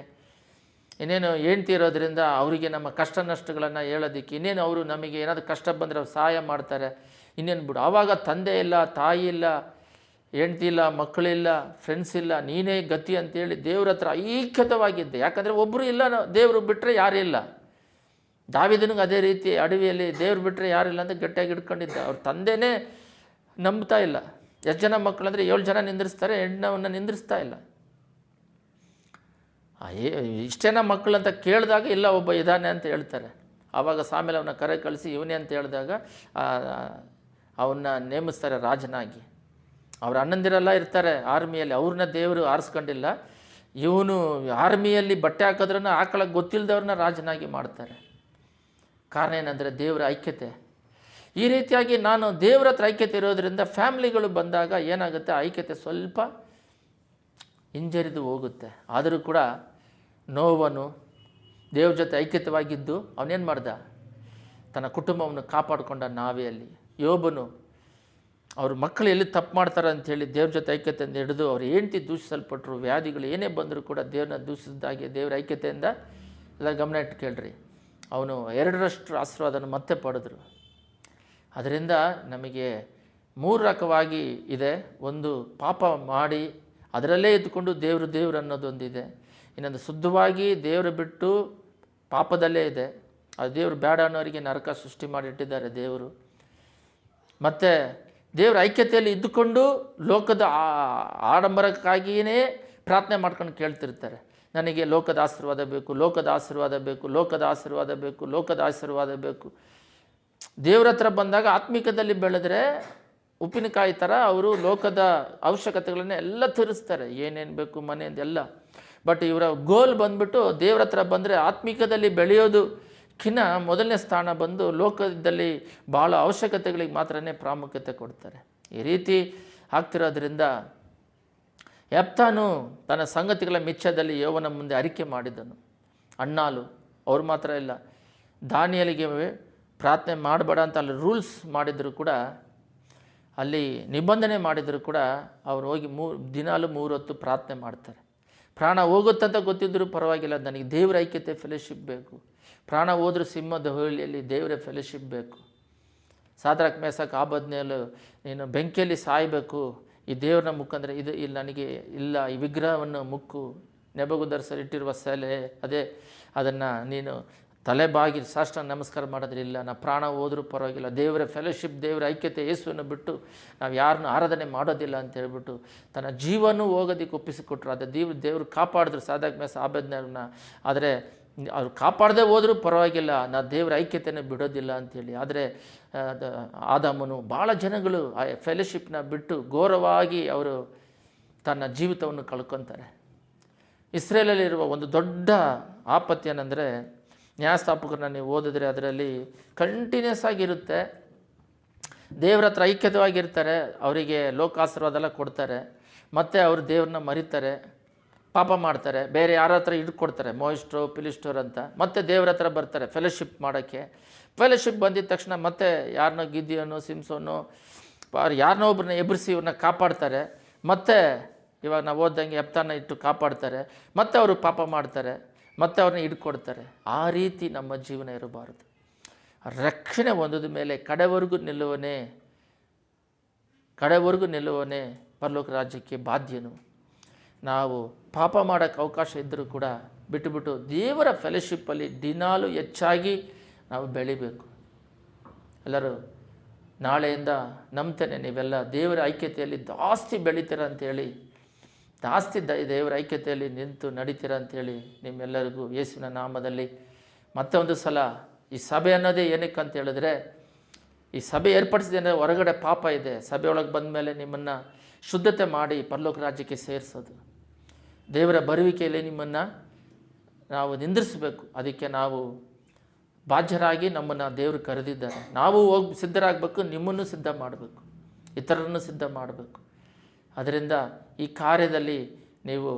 ಇನ್ನೇನು ಹೆಂಡ್ತಿ ಇರೋದ್ರಿಂದ ಅವರಿಗೆ ನಮ್ಮ ಕಷ್ಟ ನಷ್ಟಗಳನ್ನು ಹೇಳೋದಕ್ಕೆ, ಇನ್ನೇನು ಅವರು ನಮಗೆ ಏನಾದರೂ ಕಷ್ಟ ಬಂದರೆ ಅವ್ರು ಸಹಾಯ ಮಾಡ್ತಾರೆ, ಇನ್ನೇನು ಬಿಡು. ಆವಾಗ ತಂದೆ ಇಲ್ಲ, ತಾಯಿ ಇಲ್ಲ, ಹೆಂಡ್ತಿ ಇಲ್ಲ, ಮಕ್ಕಳಿಲ್ಲ, ಫ್ರೆಂಡ್ಸ್ ಇಲ್ಲ, ನೀನೇ ಗತಿ ಅಂತೇಳಿ ದೇವ್ರ ಹತ್ರ ಐಕ್ಯತವಾಗಿದ್ದೆ. ಯಾಕಂದರೆ ಒಬ್ಬರು ಇಲ್ಲ, ದೇವರು ಬಿಟ್ಟರೆ ಯಾರಿಲ್ಲ. ದಾವೀದನಿಗೆ ಅದೇ ರೀತಿ ಅಡವಿಯಲ್ಲಿ ದೇವ್ರು ಬಿಟ್ಟರೆ ಯಾರಿಲ್ಲ ಅಂತ ಗಟ್ಟಿಯಾಗಿ ಹಿಡ್ಕೊಂಡಿದ್ದ. ಅವ್ರ ತಂದೆನೇ ನಂಬ್ತಾ ಇಲ್ಲ. ಎಷ್ಟು ಜನ ಮಕ್ಕಳಂದರೆ 7 ಜನ ನಿಂದಿರಿಸ್ತಾರೆ, ಹೆಣ್ಣವನ್ನು ನಿಂದಿರಿಸ್ತಾ ಇಲ್ಲ. ಇಷ್ಟೇನ ಮಕ್ಕಳಂತ ಕೇಳಿದಾಗ ಇಲ್ಲ ಒಬ್ಬ ಇದ್ದಾನೆ ಅಂತ ಹೇಳ್ತಾರೆ. ಆವಾಗ ಆಮೇಲೆ ಅವನ್ನ ಕರೆ ಕಳಿಸಿ ಇವನೇ ಅಂತ ಹೇಳಿದಾಗ ಅವನ್ನ ನೇಮಿಸ್ತಾರೆ ರಾಜನಾಗಿ. ಅವ್ರ ಅಣ್ಣಂದಿರೆಲ್ಲ ಇರ್ತಾರೆ ಆರ್ಮಿಯಲ್ಲಿ, ಅವ್ರನ್ನ ದೇವರು ಆರಿಸ್ಕೊಂಡಿಲ್ಲ. ಇವನು ಆರ್ಮಿಯಲ್ಲಿ ಬಟ್ಟೆ ಹಾಕೋದ್ರೂ ಹಾಕೊಳ್ಳೋಕೆ ಗೊತ್ತಿಲ್ಲದವ್ರನ್ನ ರಾಜನಾಗಿ ಮಾಡ್ತಾರೆ. ಕಾರಣ ಏನಂದರೆ ದೇವರ ಐಕ್ಯತೆ. ಈ ರೀತಿಯಾಗಿ ನಾನು ದೇವರ ಹತ್ರ ಐಕ್ಯತೆ ಇರೋದರಿಂದ ಫ್ಯಾಮ್ಲಿಗಳು ಬಂದಾಗ ಏನಾಗುತ್ತೆ, ಐಕ್ಯತೆ ಸ್ವಲ್ಪ ಹಿಂಜರಿದು ಹೋಗುತ್ತೆ. ಆದರೂ ಕೂಡ ನೋವನು ದೇವ್ರ ಜೊತೆ ಐಕ್ಯತವಾಗಿದ್ದು ಅವನೇನು ಮಾಡ್ದ, ತನ್ನ ಕುಟುಂಬವನ್ನು ಕಾಪಾಡಿಕೊಂಡ ನಾವೆಯಲ್ಲಿ. ಯೋಬನು ಅವ್ರ ಮಕ್ಕಳು ಎಲ್ಲಿ ತಪ್ಪು ಮಾಡ್ತಾರೆ ಅಂಥೇಳಿ ದೇವ್ರ ಜೊತೆ ಐಕ್ಯತೆಯಿಂದ ಹಿಡಿದು ಅವ್ರು ಹೆಂಡ್ತಿ ದೂಷಿಸಲ್ಪಟ್ಟರು. ವ್ಯಾಧಿಗಳು ಏನೇ ಬಂದರೂ ಕೂಡ ದೇವ್ರನ್ನ ದೂಷಿಸಿದಾಗೆ ದೇವ್ರ ಐಕ್ಯತೆಯಿಂದ ಎಲ್ಲ ಗಮನ ಇಟ್ಟು ಕೇಳ್ರಿ, ಅವನು 2ರಷ್ಟು ಆಶೀರ್ವಾದನ ಮತ್ತೆ ಪಡೆದ್ರು. ಅದರಿಂದ ನಮಗೆ 3 ರಕವಾಗಿ ಇದೆ. ಒಂದು ಪಾಪ ಮಾಡಿ ಅದರಲ್ಲೇ ಇದ್ದುಕೊಂಡು ದೇವರು ಅನ್ನೋದೊಂದಿದೆ. ಇನ್ನೊಂದು ಶುದ್ಧವಾಗಿ ದೇವರು ಬಿಟ್ಟು ಪಾಪದಲ್ಲೇ ಇದೆ. ಅದು ದೇವರು ಬೇಡ ಅನ್ನೋರಿಗೆ ನರಕ ಸೃಷ್ಟಿ ಮಾಡಿಟ್ಟಿದ್ದಾರೆ ದೇವರು. ಮತ್ತು ದೇವರ ಐಕ್ಯತೆಯಲ್ಲಿ ಇದ್ದುಕೊಂಡು ಲೋಕದ ಆಡಂಬರಕ್ಕಾಗಿಯೇ ಪ್ರಾರ್ಥನೆ ಮಾಡ್ಕೊಂಡು ಕೇಳ್ತಿರ್ತಾರೆ, ನನಗೆ ಲೋಕದ ಆಶೀರ್ವಾದ ಬೇಕು, ಲೋಕದ ಆಶೀರ್ವಾದ ಬೇಕು, ಲೋಕದ ಆಶೀರ್ವಾದ ಬೇಕು, ಲೋಕದ ಆಶೀರ್ವಾದ ಬೇಕು. ದೇವ್ರ ಹತ್ರ ಬಂದಾಗ ಆತ್ಮಿಕದಲ್ಲಿ ಬೆಳೆದ್ರೆ ಉಪ್ಪಿನಕಾಯಿ ಥರ ಅವರು ಲೋಕದ ಅವಶ್ಯಕತೆಗಳನ್ನ ಎಲ್ಲ ತೀರಿಸ್ತಾರೆ, ಏನೇನು ಬೇಕು ಮನೆಯಿಂದ ಎಲ್ಲ. ಬಟ್ ಇವರ ಗೋಲ್ ಬಂದ್ಬಿಟ್ಟು ದೇವ್ರ ಹತ್ರ ಬಂದರೆ ಆತ್ಮಿಕದಲ್ಲಿ ಬೆಳೆಯೋದಕ್ಕಿಂತ ಮೊದಲನೇ ಸ್ಥಾನ ಬಂದು ಲೋಕದಲ್ಲಿ ಭಾಳ ಅವಶ್ಯಕತೆಗಳಿಗೆ ಮಾತ್ರನೇ ಪ್ರಾಮುಖ್ಯತೆ ಕೊಡ್ತಾರೆ. ಈ ರೀತಿ ಆಗ್ತಿರೋದ್ರಿಂದ ಯೆಫ್ತಾನು ತನ್ನ ಸಂಗತಿಗಳ ಮಿಚ್ಚದಲ್ಲಿ ಯೋವನ ಮುಂದೆ ಅರಿಕೆ ಮಾಡಿದನು. ಅಣ್ಣಾಲು ಅವ್ರು ಮಾತ್ರ ಇಲ್ಲ, ದಾನಿಯೇಲನಿಗೆ ಪ್ರಾರ್ಥನೆ ಮಾಡಬೇಡ ಅಂತ ಅಲ್ಲಿ ರೂಲ್ಸ್ ಮಾಡಿದರೂ ಕೂಡ, ಅಲ್ಲಿ ನಿಬಂಧನೆ ಮಾಡಿದರೂ ಕೂಡ ಅವ್ರು ಹೋಗಿ ದಿನಾಲು 3 ಹೊತ್ತು ಪ್ರಾರ್ಥನೆ ಮಾಡ್ತಾರೆ. ಪ್ರಾಣ ಹೋಗುತ್ತಂತ ಗೊತ್ತಿದ್ದರೂ ಪರವಾಗಿಲ್ಲ, ನನಗೆ ದೇವರ ಐಕ್ಯತೆ ಫೆಲೋಶಿಪ್ ಬೇಕು. ಪ್ರಾಣ ಹೋದರೂ ಸಿಂಹದ ಹೋಳಿಯಲ್ಲಿ ದೇವರ ಫೆಲೋಶಿಪ್ ಬೇಕು. ಸಾದ್ರಕ್ ಮೇಸಕ್ ಆಬೇದ್ನೆಗೋಲು ನೀನು ಬೆಂಕಿಯಲ್ಲಿ ಸಾಯಬೇಕು, ಈ ದೇವ್ರನ್ನ ಮುಖಂದರೆ ಇದು ಇಲ್ಲಿ ನನಗೆ ಇಲ್ಲ, ಈ ವಿಗ್ರಹವನ್ನು ಮುಕ್ಕು, ನೆಬೂಕದ್ನೆಚ್ಚರ್ ಇಟ್ಟಿರುವ ಸೆಲೆ ಅದೇ ಅದನ್ನು ನೀನು ತಲೆಬಾಗಿ ಸಾಷ್ಟಾಂಗ ನಮಸ್ಕಾರ ಮಾಡೋದ್ರಿಲ್ಲ, ನಾ ಪ್ರಾಣ ಹೋದರೂ ಪರವಾಗಿಲ್ಲ, ದೇವರ ಫೆಲೋಶಿಪ್ ದೇವರ ಐಕ್ಯತೆ ಯೇಸುವನ್ನು ಬಿಟ್ಟು ನಾವು ಯಾರನ್ನೂ ಆರಾಧನೆ ಮಾಡೋದಿಲ್ಲ ಅಂತ ಹೇಳ್ಬಿಟ್ಟು ತನ್ನ ಜೀವನೂ ಹೋಗೋದಕ್ಕೆ ಒಪ್ಪಿಸಿಕೊಟ್ರು. ಅದು ದೇವರು ಕಾಪಾಡಿದ್ರು ಸಾದ್ರಕ್ ಮೇಸಕ್ ಆಬೇದ್ನೆಗೋರನ್ನ. ಆದರೆ ಅವ್ರು ಕಾಪಾಡದೆ ಹೋದರೂ ಪರವಾಗಿಲ್ಲ, ನಾ ದೇವರ ಐಕ್ಯತೆಯನ್ನು ಬಿಡೋದಿಲ್ಲ ಅಂಥೇಳಿ. ಆದರೆ ಆದಾಮನು ಭಾಳ ಜನಗಳು ಆ ಫೆಲೋಶಿಪ್ನ ಬಿಟ್ಟು ಘೋರವಾಗಿ ಅವರು ತನ್ನ ಜೀವಿತವನ್ನು ಕಳ್ಕೊತಾರೆ. ಇಸ್ರೇಲಲ್ಲಿರುವ ಒಂದು ದೊಡ್ಡ ಆಪತ್ತು ಏನಂದರೆ, ನ್ಯಾಯಸ್ಥಾಪಕರನ್ನ ನೀವು ಓದಿದ್ರೆ ಅದರಲ್ಲಿ ಕಂಟಿನ್ಯೂಸ್ ಆಗಿರುತ್ತೆ, ದೇವ್ರ ಹತ್ರ ಐಕ್ಯತವಾಗಿರ್ತಾರೆ, ಅವರಿಗೆ ಲೋಕಾಶೀರ್ವಾದ ಎಲ್ಲ ಕೊಡ್ತಾರೆ, ಮತ್ತು ಅವರು ದೇವ್ರನ್ನ ಮರಿತಾರೆ, ಪಾಪ ಮಾಡ್ತಾರೆ, ಬೇರೆ ಯಾರ ಹತ್ರ ಹಿಡ್ಕೊಡ್ತಾರೆ, ಮೋಯಿಸ್ಟ್ರು ಫಿಲಿಸ್ಟೋರ್ ಅಂತ, ಮತ್ತೆ ದೇವ್ರ ಹತ್ರ ಬರ್ತಾರೆ ಫೆಲೋಶಿಪ್ ಮಾಡೋಕ್ಕೆ. ಫೆಲೋಶಿಪ್ ಬಂದಿದ ತಕ್ಷಣ ಮತ್ತೆ ಯಾರನ್ನೋ ಗಿದ್ಯೋನು ಸಿಮ್ಸೋನು ಯಾರನ್ನೋ ಒಬ್ಬರನ್ನ ಎಬ್ಬರಿಸಿ ಇವ್ರನ್ನ ಕಾಪಾಡ್ತಾರೆ, ಮತ್ತು ಇವಾಗ ನಾವು ಓದ್ದಂಗೆ ಎಪ್ತಾನ ಇಟ್ಟು ಕಾಪಾಡ್ತಾರೆ, ಮತ್ತು ಅವರು ಪಾಪ ಮಾಡ್ತಾರೆ, ಮತ್ತು ಅವ್ರನ್ನ ಹಿಡ್ಕೊಡ್ತಾರೆ. ಆ ರೀತಿ ನಮ್ಮ ಜೀವನ ಇರಬಾರದು. ರಕ್ಷಣೆ ಹೊಂದಿದ ಮೇಲೆ ಕಡೆವರೆಗೂ ನಿಲ್ಲುವನೇ ಪರಲೋಕ ರಾಜ್ಯಕ್ಕೆ ಬಾಧ್ಯನು. ನಾವು ಪಾಪ ಮಾಡೋಕ್ಕೆ ಅವಕಾಶ ಇದ್ದರೂ ಕೂಡ ಬಿಟ್ಟುಬಿಟ್ಟು ದೇವರ ಫೆಲೋಶಿಪ್ಪಲ್ಲಿ ದಿನಾಲೂ ಹೆಚ್ಚಾಗಿ ನಾವು ಬೆಳಿಬೇಕು. ಎಲ್ಲರೂ ನಾಳೆಯಿಂದ ನಂಬ್ತೇನೆ ನೀವೆಲ್ಲ ದೇವರ ಐಕ್ಯತೆಯಲ್ಲಿ ಜಾಸ್ತಿ ಬೆಳಿತೀರ ಅಂಥೇಳಿ, ಜಾಸ್ತಿ ದೇವರ ಐಕ್ಯತೆಯಲ್ಲಿ ನಿಂತು ನಡೀತೀರ ಅಂಥೇಳಿ ನಿಮ್ಮೆಲ್ಲರಿಗೂ ಯೇಸುವಿನ ನಾಮದಲ್ಲಿ ಮತ್ತೆ ಒಂದು ಸಲ, ಈ ಸಭೆ ಅನ್ನೋದೇ ಏನಕ್ಕೆ ಅಂತ ಹೇಳಿದ್ರೆ, ಈ ಸಭೆ ಏರ್ಪಡಿಸಿದೆ ಅಂದರೆ ಹೊರಗಡೆ ಪಾಪ ಇದೆ. ಸಭೆಯೊಳಗೆ ಬಂದ ಮೇಲೆ ನಿಮ್ಮನ್ನು ಶುದ್ಧತೆ ಮಾಡಿ ಪರಲೋಕ ರಾಜ್ಯಕ್ಕೆ ಸೇರಿಸೋದು, ದೇವರ ಬರುವಿಕೆಯಲ್ಲಿ ನಿಮ್ಮನ್ನು ನಾವು ನಿಂದಿರಿಸಬೇಕು. ಅದಕ್ಕೆ ನಾವು ಬಾಧ್ಯರಾಗಿ ನಮ್ಮನ್ನು ದೇವರು ಕರೆದಿದ್ದಾರೆ. ನಾವು ಹೋಗಿ ಸಿದ್ಧರಾಗಬೇಕು, ನಿಮ್ಮನ್ನು ಸಿದ್ಧ ಮಾಡಬೇಕು, ಇತರರನ್ನು ಸಿದ್ಧ ಮಾಡಬೇಕು. ಅದರಿಂದ ಈ ಕಾರ್ಯದಲ್ಲಿ ನೀವು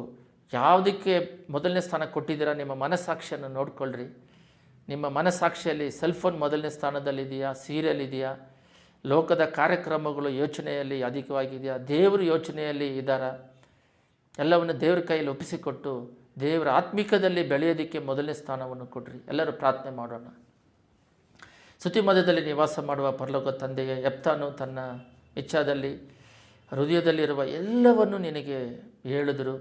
ಯಾವುದಕ್ಕೆ ಮೊದಲನೇ ಸ್ಥಾನ ಕೊಟ್ಟಿದ್ದೀರಾ, ನಿಮ್ಮ ಮನಸ್ಸಾಕ್ಷಿಯನ್ನು ನೋಡಿಕೊಳ್ಳ್ರಿ. ನಿಮ್ಮ ಮನಸ್ಸಾಕ್ಷಿಯಲ್ಲಿ ಸೆಲ್ಫೋನ್ ಮೊದಲನೇ ಸ್ಥಾನದಲ್ಲಿದೆಯಾ, ಸೀರಿಯಲ್ ಇದೆಯಾ, ಲೋಕದ ಕಾರ್ಯಕ್ರಮಗಳು ಯೋಚನೆಯಲ್ಲಿ ಅಧಿಕವಾಗಿದೆಯಾ, ದೇವರು ಯೋಚನೆಯಲ್ಲಿ ಇದ್ದಾರಾ? ಎಲ್ಲವನ್ನು ದೇವ್ರ ಕೈಯಲ್ಲಿ ಒಪ್ಪಿಸಿಕೊಟ್ಟು ದೇವರ ಆತ್ಮಿಕದಲ್ಲಿ ಬೆಳೆಯೋದಕ್ಕೆ ಮೊದಲನೇ ಸ್ಥಾನವನ್ನು ಕೊಡ್ರಿ. ಎಲ್ಲರೂ ಪ್ರಾರ್ಥನೆ ಮಾಡೋಣ. ಸ್ತುತಿ ಮಧ್ಯದಲ್ಲಿ ನಿವಾಸ ಮಾಡುವ ಪರಲೋಕ ತಂದೆಗೆ, ಎಪ್ತಾನು ತನ್ನ ಇಚ್ಛಾದಲ್ಲಿ ಹೃದಯದಲ್ಲಿರುವ ಎಲ್ಲವನ್ನು ನಿನಗೆ ಹೇಳಿದರು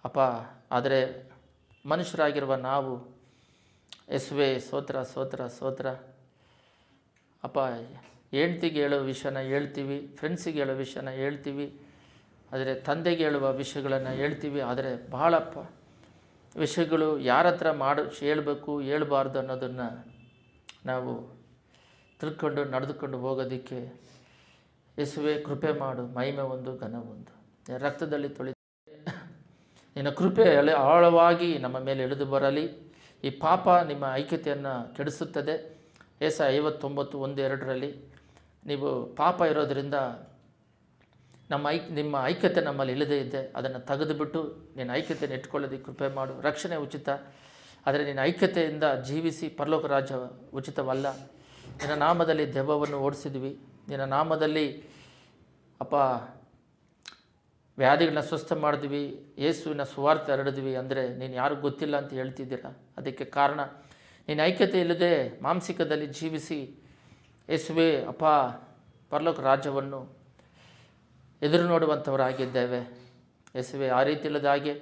ಅಪ್ಪ. ಆದರೆ ಮನುಷ್ಯರಾಗಿರುವ ನಾವು ಯೇಸುವೇ ಸ್ತೋತ್ರ ಸ್ತೋತ್ರ ಸ್ತೋತ್ರ ಅಪ್ಪ. ಹೆಂಡ್ತಿಗೆ ಹೇಳೋ ವಿಷಯನ ಹೇಳ್ತೀವಿ, ಫ್ರೆಂಡ್ಸಿಗೆ ಹೇಳೋ ವಿಷಯನ ಹೇಳ್ತೀವಿ, ಆದರೆ ತಂದೆಗೆ ಹೇಳುವ ವಿಷಯಗಳನ್ನು ಹೇಳ್ತೀವಿ. ಆದರೆ ಬಹಳ ವಿಷಯಗಳು ಯಾರ ಹತ್ರ ಹೇಳಬೇಕು ಹೇಳಬಾರ್ದು ಅನ್ನೋದನ್ನು ನಾವು ತಿಳ್ಕೊಂಡು ನಡೆದುಕೊಂಡು ಹೋಗೋದಕ್ಕೆ ಯೇಸುವೇ ಕೃಪೆ ಮಾಡು. ಮಹಿಮೆ ಒಂದು, ಘನ ಒಂದು, ರಕ್ತದಲ್ಲಿ ತೊಳಿ ನಿನ್ನ ಕೃಪೆ ಆಳವಾಗಿ ನಮ್ಮ ಮೇಲೆ ಇಳಿದು ಬರಲಿ. ಈ ಪಾಪ ನಿಮ್ಮ ಐಕ್ಯತೆಯನ್ನು ಕೆಡಿಸುತ್ತದೆ. ಏಸಾಯ 59:1-2 ನೀವು ಪಾಪ ಇರೋದರಿಂದ ನಿಮ್ಮ ಐಕ್ಯತೆ ನಮ್ಮಲ್ಲಿ ಇಲ್ಲದೇ ಇದ್ದೆ, ಅದನ್ನು ತೆಗೆದುಬಿಟ್ಟು ನಿನ್ನ ಐಕ್ಯತೆಯನ್ನು ಇಟ್ಕೊಳ್ಳೋದಕ್ಕೆ ಕೃಪೆ ಮಾಡು. ರಕ್ಷಣೆ ಉಚಿತ, ಆದರೆ ನಿನ್ನ ಐಕ್ಯತೆಯಿಂದ ಜೀವಿಸಿ ಪರಲೋಕ ರಾಜ್ಯ ಉಚಿತವಲ್ಲ. ನಿನ್ನ ನಾಮದಲ್ಲಿ ದೆವ್ವವನ್ನು ಓಡಿಸಿದ್ವಿ, ನಿನ್ನ ನಾಮದಲ್ಲಿ ಅಪ್ಪ ವ್ಯಾಧಿಗಳನ್ನ ಸ್ವಸ್ಥ ಮಾಡಿದ್ವಿ, ಯೇಸುವಿನ ಸುವಾರ್ತೆ ಹರಡಿದ್ವಿ. ಅಂದರೆ ನೀನು ಯಾರಿಗೂ ಗೊತ್ತಿಲ್ಲ ಅಂತ ಹೇಳ್ತಿದ್ದೀರಾ. ಅದಕ್ಕೆ ಕಾರಣ ನಿನ್ನ ಐಕ್ಯತೆ ಇಲ್ಲದೆ ಮಾಂಸಿಕದಲ್ಲಿ ಜೀವಿಸಿ ಯೇಸುವೇ ಅಪ್ಪ ಪರಲೋಕ ರಾಜ್ಯವನ್ನು ಎದುರು ನೋಡುವಂಥವರಾಗಿದ್ದೇವೆ. ಯೇಸುವೇ ಆ ರೀತಿ ಇಲ್ಲದ ಹಾಗೆ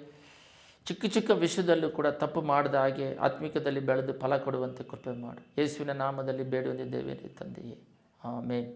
ಚಿಕ್ಕ ಚಿಕ್ಕ ವಿಷಯದಲ್ಲೂ ಕೂಡ ತಪ್ಪು ಮಾಡಿದ ಹಾಗೆ ಆತ್ಮಿಕದಲ್ಲಿ ಬೆಳೆದು ಫಲ ಕೊಡುವಂತೆ ಕೃಪೆ ಮಾಡು. ಯೇಸುವಿನ ನಾಮದಲ್ಲಿ ಬೇಡಿ ಹೊಂದಿದ್ದೇವೆ ತಂದೆಯೇ, ಆಮೇನ್.